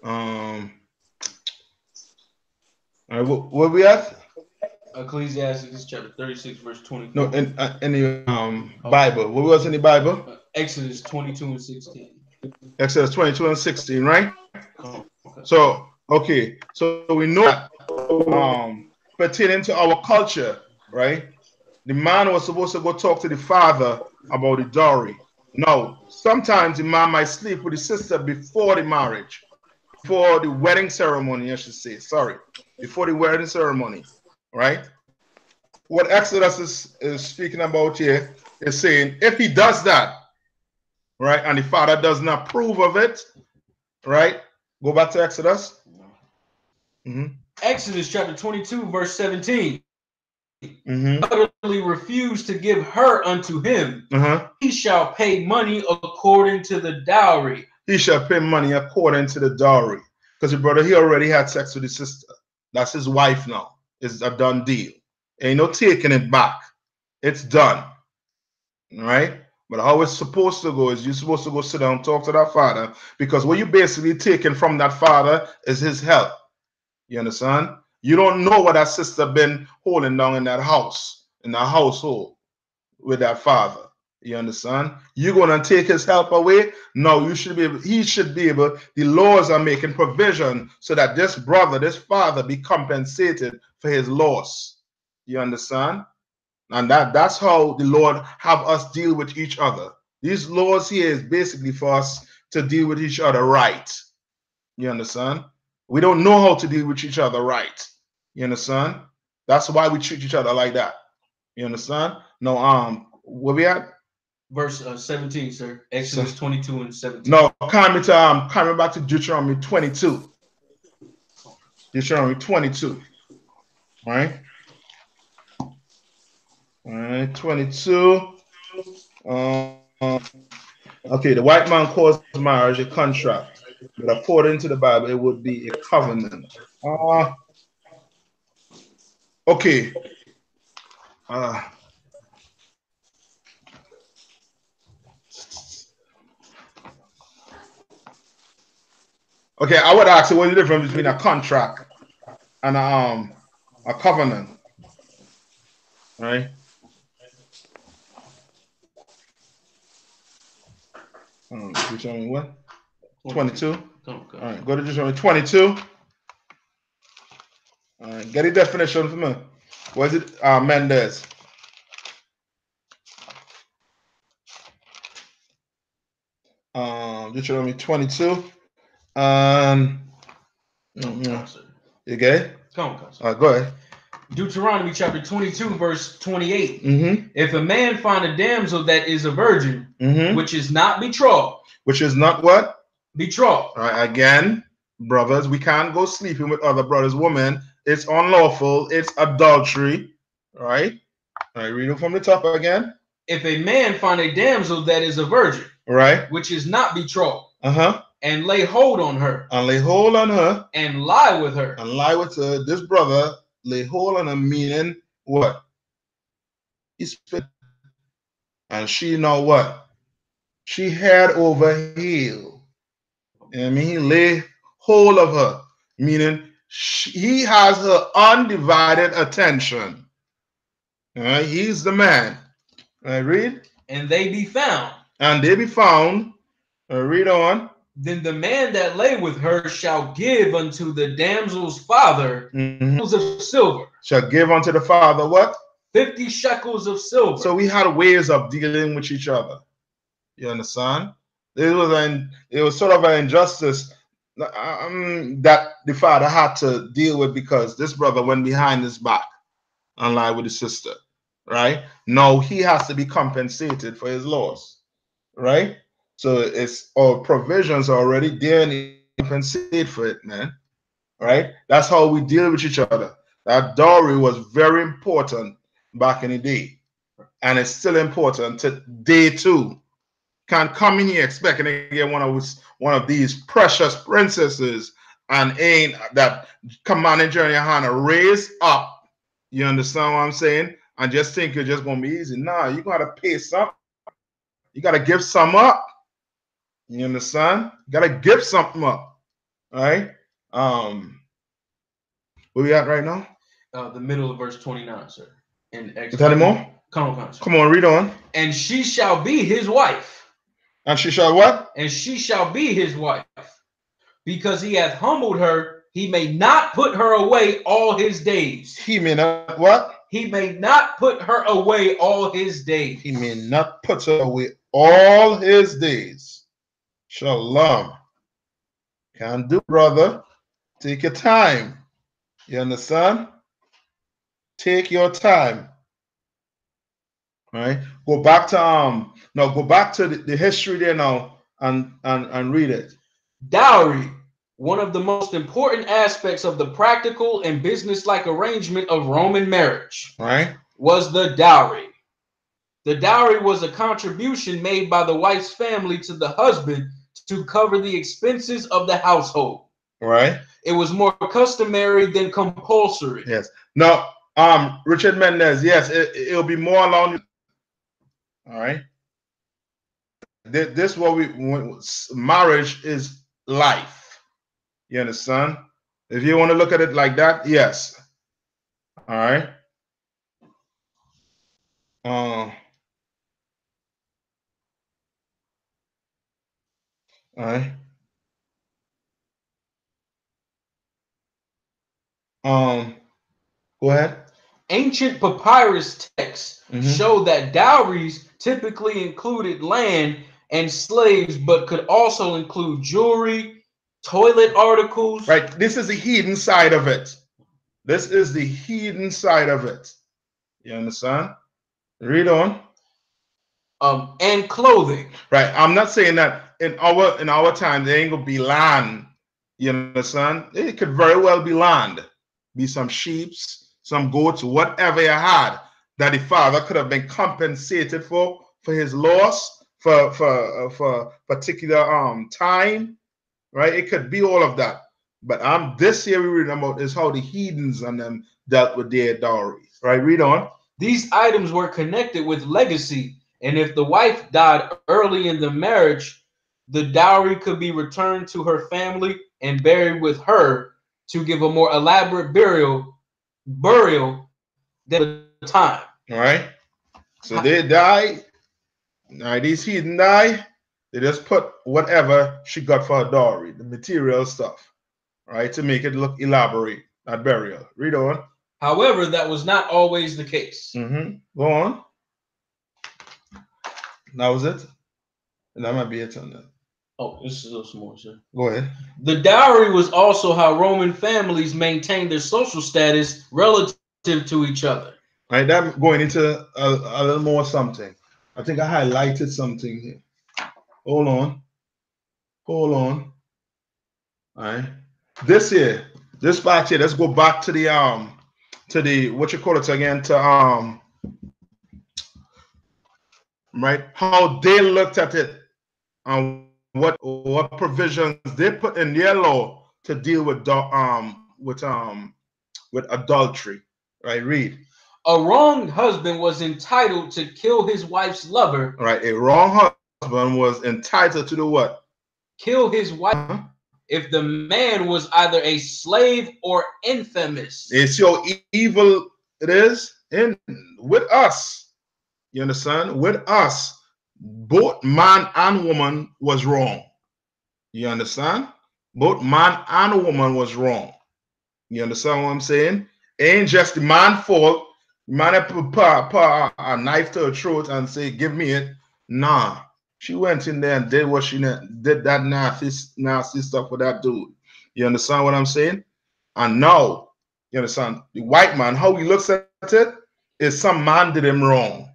All right, what we at? Ecclesiastes chapter 36, verse 24. No, in the Bible. What was in the Bible? Exodus 22 and 16. Exodus 22 and 16, right? So, okay. So we know that pertaining to our culture, right? The man was supposed to go talk to the father about the dowry. Now, sometimes the man might sleep with the sister before the marriage, before the wedding ceremony, I should say. Sorry, before the wedding ceremony, right? What Exodus is speaking about here is saying if he does that, right, and the father doesn't approve of it, right? Go back to Exodus. Exodus chapter 22, verse 17. Utterly refused to give her unto him. He shall pay money according to the dowry. He shall pay money according to the dowry. Because your brother, he already had sex with his sister. That's his wife now. It's a done deal. Ain't no taking it back. It's done. All right? But how it's supposed to go is you're supposed to go sit down and talk to that father, because what you basically taking from that father is his help. You understand? You don't know what that sister been holding down in that house, in that household with that father. You understand? You're gonna take his help away? No, you should be able, he should be able, the laws are making provision so that this brother, this father be compensated for his loss. You understand? And that's how the Lord have us deal with each other. These laws here is basically for us to deal with each other right. You understand? We don't know how to deal with each other right. You understand? That's why we treat each other like that. You understand? No, where we at? Verse 17, sir. Exodus 22 and 17. No, coming back to Deuteronomy 22. Deuteronomy 22. All right. All right, 22. Okay, the white man calls marriage a contract, but according to the Bible, it would be a covenant. Okay. Okay, I would ask you what's the difference between a contract and a covenant, right? Deuteronomy what? 22. All right, go to Deuteronomy 22. All right, get a definition for me. What is it, Mendez? Deuteronomy 22. You get it? All right, go ahead. Deuteronomy chapter 22, verse 28. If a man find a damsel that is a virgin, which is not betrothed. Which is not what? Betrothed. All right, again, brothers, we can't go sleeping with other brothers' women. It's unlawful. It's adultery. All right? All right, read it from the top again. If a man find a damsel that is a virgin, right, which is not betrothed, and lay hold on her, and lie with her, this brother lay hold on her, meaning what? He's and she know what? She head over heel. I mean, he lay hold of her, meaning he has her undivided attention. He's the man. Read. And they be found. And they be found. Read on. Then the man that lay with her shall give unto the damsel's father shekels of silver. Shall give unto the father what? 50 shekels of silver. So we had ways of dealing with each other. You understand? It was sort of an injustice that the father had to deal with, because this brother went behind his back and lied with his sister. Right? Now he has to be compensated for his loss. Right? So it's our provisions are already there and he compensate for it, man. Right? That's how we deal with each other. That dowry was very important back in the day. And it's still important today too. Can't come in here expecting to get one of these precious princesses and ain't that commanding Gen.YAHANNA raise up. You understand what I'm saying? And just think you're just gonna be easy. Nah, you gotta pay some. You gotta give some up. You understand? You gotta give something up. All right. Where we at right now? The middle of verse 29, sir. Is that anymore? Come on, come on, read on. And she shall be his wife. And she shall what? And she shall be his wife. Because he hath humbled her, he may not put her away all his days. He may not what? He may not put her away all his days. He may not put her away all his days. Shalom. Can do, brother. Take your time. You understand? Take your time. All right. Go back to now go back to the history there now and read it. Dowry, one of the most important aspects of the practical and business-like arrangement of Roman marriage, right, was the dowry. The dowry was a contribution made by the wife's family to the husband to cover the expenses of the household. Right. It was more customary than compulsory. Yes. Now, Richard Mendez, yes, it'll be more along. All right. This what marriage is life. You understand? If you want to look at it like that, yes. All right. All right. Go ahead. Ancient papyrus texts show that dowries typically included land and slaves, but could also include jewelry, toilet articles. Right. This is the hidden side of it. This is the hidden side of it. You understand? Read on. And clothing. Right. I'm not saying that in our time there ain't gonna be land. You understand? It could very well be land. Be some sheep, some goats, whatever you had that the father could have been compensated for his loss for particular time. Right? It could be all of that. But this here we read about is how the heathens and them dealt with their dowry. Right? Read on. These items were connected with legacy, and if the wife died early in the marriage, the dowry could be returned to her family and buried with her to give a more elaborate burial than the time. All right. So they die. Now these heathen die. They just put whatever she got for her dowry, the material stuff, right, to make it look elaborate at burial. Read on. However, that was not always the case. Go on. That was it. And that might be it on that. Oh, this is a little more, sir. Go ahead. The dowry was also how Roman families maintained their social status relative to each other. Right, that going into a little more something. I think I highlighted something here. Hold on. Hold on. All right. This part here, let's go back to the what you call it again, to right, how they looked at it and what provisions they put in their law to deal with adultery. Right, read. A wronged husband was entitled to kill his wife's lover. Right, a wrong husband was entitled to do what? Kill his wife if the man was either a slave or infamous. It's your evil it is in with us. You understand? With us, both man and woman was wrong. You understand? Both man and woman was wrong. You understand what I'm saying? Ain't just the man fault. Man put a knife to her throat and say, "Give me it." Nah, she went in there and did what she did, that nasty stuff with that dude. You understand what I'm saying? And now, you understand, the white man, how he looks at it is some man did him wrong.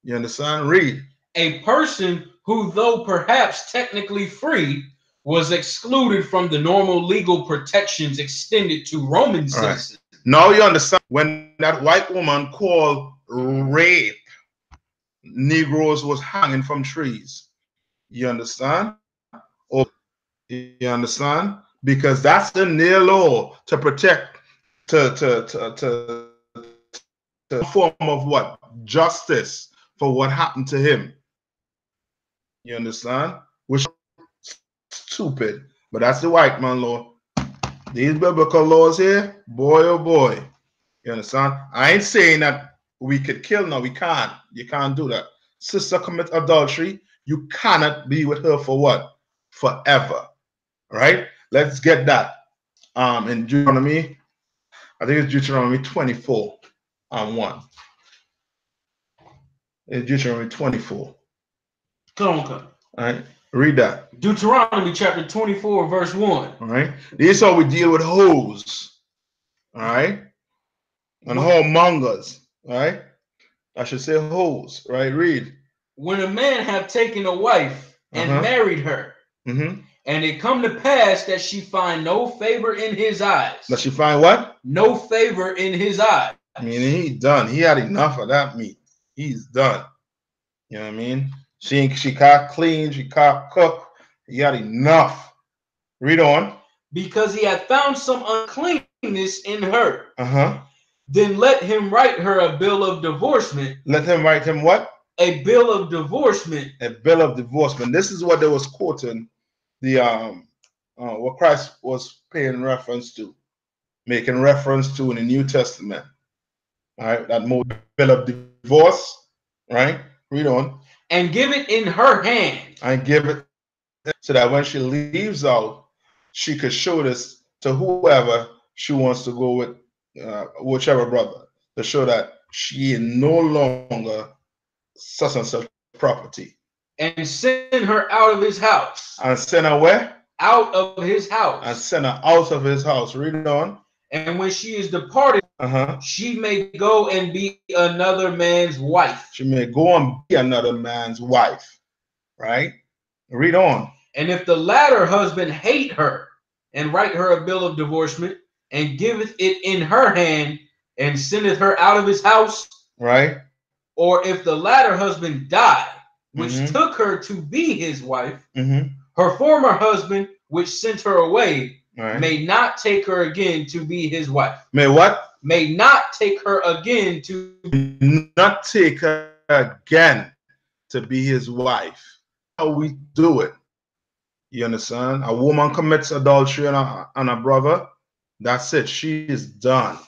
You understand? Read. A person who, though perhaps technically free, was excluded from the normal legal protections extended to Roman citizens. Right. Now you understand when that white woman called rape Negroes was hanging from trees. You understand? Or you understand? because that's in their law to protect to form of what? Justice for what happened to him. You understand? Which is stupid, but that's the white man law. These biblical laws here, boy oh boy. You understand? I ain't saying that we could kill. No, we can't. You can't do that. Sister commit adultery, you cannot be with her for what? Forever. Right? Let's get that. In Deuteronomy, I think it's Deuteronomy 24 and 1. It's Deuteronomy 24. Come on. All right. Read that. Deuteronomy chapter 24, verse 1. All right. This is how we deal with hoes. All right. And whoremongers. All right. I should say hoes. Right. Read. When a man have taken a wife and married her, and it come to pass that she find no favor in his eyes. That she find what? No favor in his eyes. Meaning he's done. He had enough of that meat. He's done. You know what I mean? She can't clean. She can't cook. He had enough. Read on. Because he had found some uncleanness in her. Then let him write her a bill of divorcement. Let him write him what? A bill of divorcement. A bill of divorcement. This is what they was quoting the what Christ was paying reference to, making reference to in the New Testament. All right, that bill of divorce. Right. Read on. And give it in her hand. And give it so that when she leaves out, she could show this to whoever she wants to go with, whichever brother, to show that she is no longer such and such property. And send her out of his house. And send her where? Out of his house. And send her out of his house. Read it on. And when she is departed, she may go and be another man's wife. She may go and be another man's wife. Right? Read on. And if the latter husband hate her, and write her a bill of divorcement, and giveth it in her hand, and sendeth her out of his house. Right. Or if the latter husband die, which took her to be his wife, her former husband, which sent her away, may not take her again to be his wife. May what? May not take her again to not take her again to be his wife. How we do it. You understand? A woman commits adultery on a brother. That's it. She is done.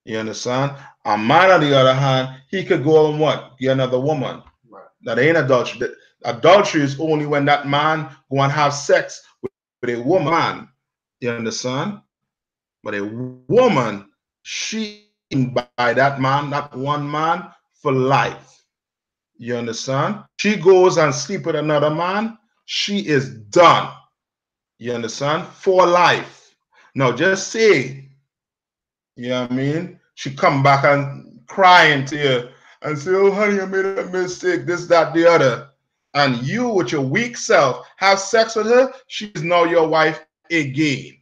You understand? A man, on the other hand, he could go and what? Get another woman. Right. That ain't adultery. Adultery is only when that man go and have sex with a woman. You understand? But a woman, she by that man, that one man, for life. You understand? She goes and sleep with another man, she is done. You understand? For life. Now just say, you know what I mean? She come back and crying to you and say, oh honey, I made a mistake, this, that, the other. And you with your weak self have sex with her, she's now your wife again.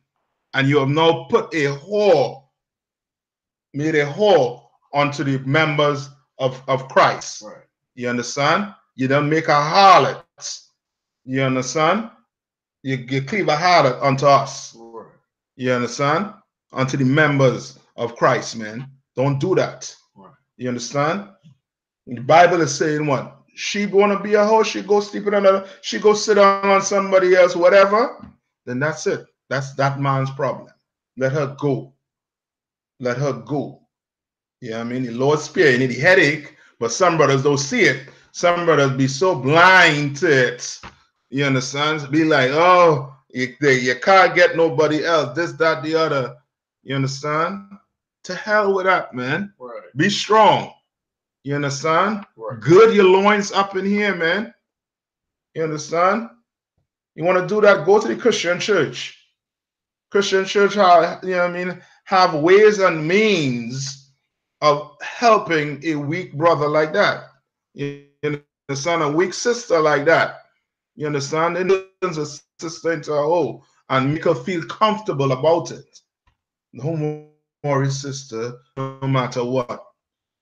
And you have now put a whore, made a whore onto the members of Christ. Right. You understand? You don't make a harlot. You understand? You cleave a harlot unto us. Right. You understand? Unto the members of Christ, man. Don't do that. Right. You understand? The Bible is saying what? She gonna be a whore, she go sleep with another, she go sit down on somebody else, whatever, then that's it. That's that man's problem. Let her go. Let her go. You know what I mean? The Lord spare you the headache, but some brothers don't see it. Some brothers be so blind to it. You understand? Be like, oh, you can't get nobody else. This, that, the other. You understand? To hell with that, man. Right. Be strong. You understand? Right. Good your loins up in here, man. You understand? You want to do that, go to the Christian church. Christian church, you know what I mean, have ways and means of helping a weak brother like that. You understand? A weak sister like that. You understand? It turns a sister into a whole and make her feel comfortable about it. No more sister, no matter what.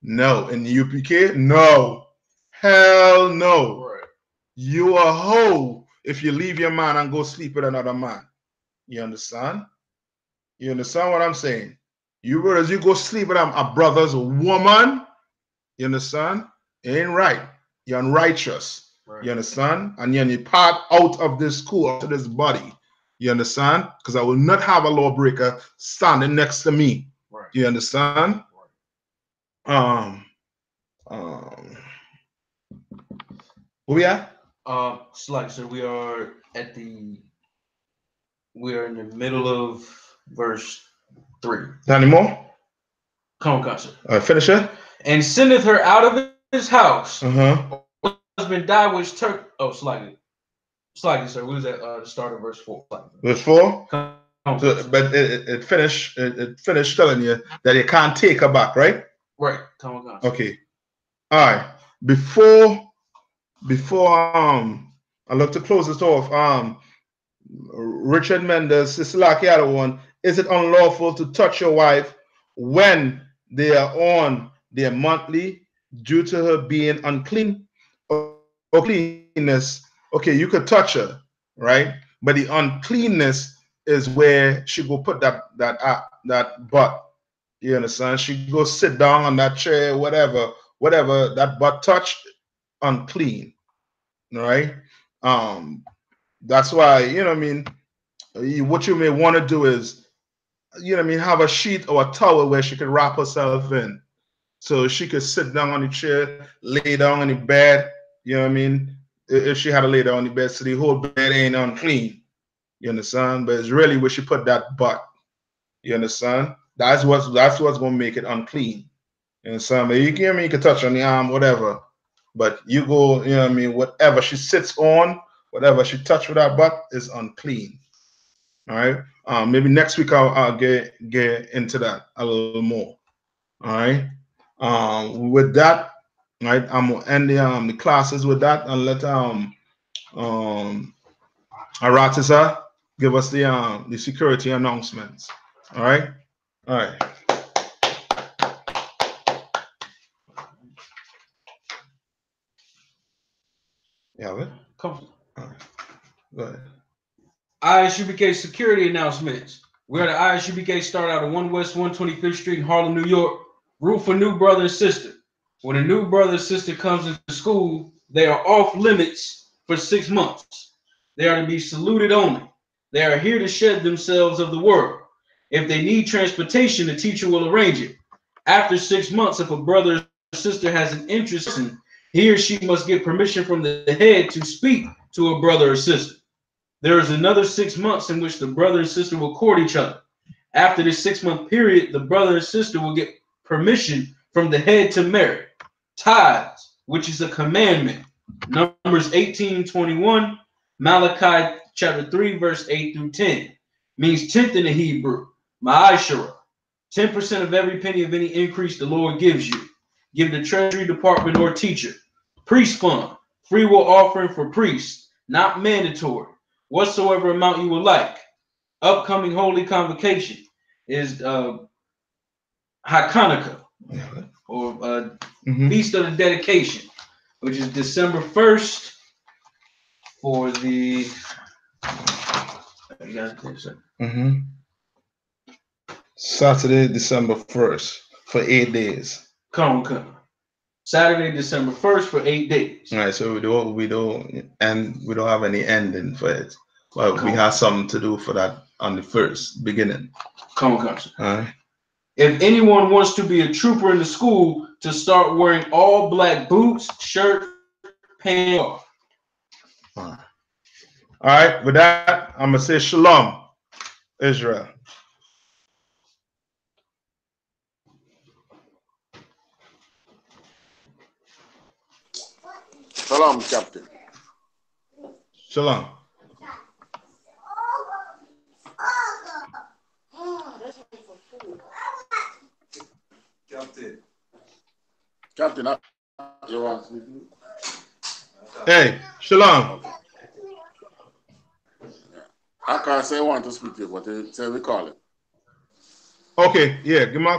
No. In the UPK, no. Hell no. Right. You a hoe if you leave your man and go sleep with another man. You understand? You understand what I'm saying? You brothers, you go sleep with a brother's woman. You understand? It ain't right. You're unrighteous. Right. You understand? And you part out of this school, out of this body. You understand? Because I will not have a lawbreaker standing next to me. Right. You understand? Right. Where we at? Like, so we are in the middle of verse 3. Any more? Come on, sir. Finish it. And sendeth her out of his house. Husband died, which slightly, sir. What is that? The start of verse 4. Verse 4. So, but it finished telling you that you can't take her back, right? Right. Come on, sir. Okay. All right. Before I look to close this off. Richard Mendes, Sister Laki, the other one. Is it unlawful to touch your wife when they are on their monthly due to her being unclean or cleanness? Okay, you could touch her, right? But the uncleanness is where she go put that butt. You understand? She go sit down on that chair, whatever that butt touched, unclean, right? That's why, you know what I mean, what you may want to do is, you know what I mean, have a sheet or a towel where she could wrap herself in. So she could sit down on the chair, lay down on the bed, you know what I mean? If she had to lay down on the bed, so the whole bed ain't unclean. You understand? But it's really where she put that butt. You understand? That's what's gonna make it unclean. You understand? But you can touch on the arm, whatever. But you go, you know what I mean, whatever she sits on, whatever she touched with her butt is unclean. All right. Maybe next week I'll get into that a little more. All right. With that, right, I'm gonna end the classes with that and let Aratisa give us the security announcements. All right. All right. Yeah. Come on. All right. Go ahead. I.S.U.P.K security announcements. We are the I.S.U.P.K start out at 1 West 125th Street in Harlem, New York. Root for new brother and sister. When a new brother or sister comes into school, they are off limits for 6 months. They are to be saluted only. They are here to shed themselves of the world. If they need transportation, the teacher will arrange it. After 6 months, if a brother or sister has an interest in, he or she must get permission from the head to speak to a brother or sister. There is another 6 months in which the brother and sister will court each other. After this 6-month period, the brother and sister will get permission from the head to marry. Tithes, which is a commandment. Numbers 18:21, Malachi chapter 3, verse 8 through 10. Means tenth in the Hebrew. Ma'ashara. 10% of every penny of any increase the Lord gives you. Give the treasury department or teacher. Priest fund. Free will offering for priests. Not mandatory. Whatsoever amount you would like. Upcoming holy convocation is Hanukkah, or Feast of the Dedication, which is December 1st for the Saturday, December 1st for 8 days. Come. Saturday, December 1st for 8 days. All right, so we don't have any ending for it. But we have something to do for that on the first beginning. Come. All right. If anyone wants to be a trooper in the school, to start wearing all black boots, shirt, pants. All right. With that, I'm gonna say shalom, Israel. Shalom, Captain. Shalom. Captain, you want to speak? Hey, shalom. Okay. I can't say I want to speak to you, but they say we call it. Okay, yeah, give me a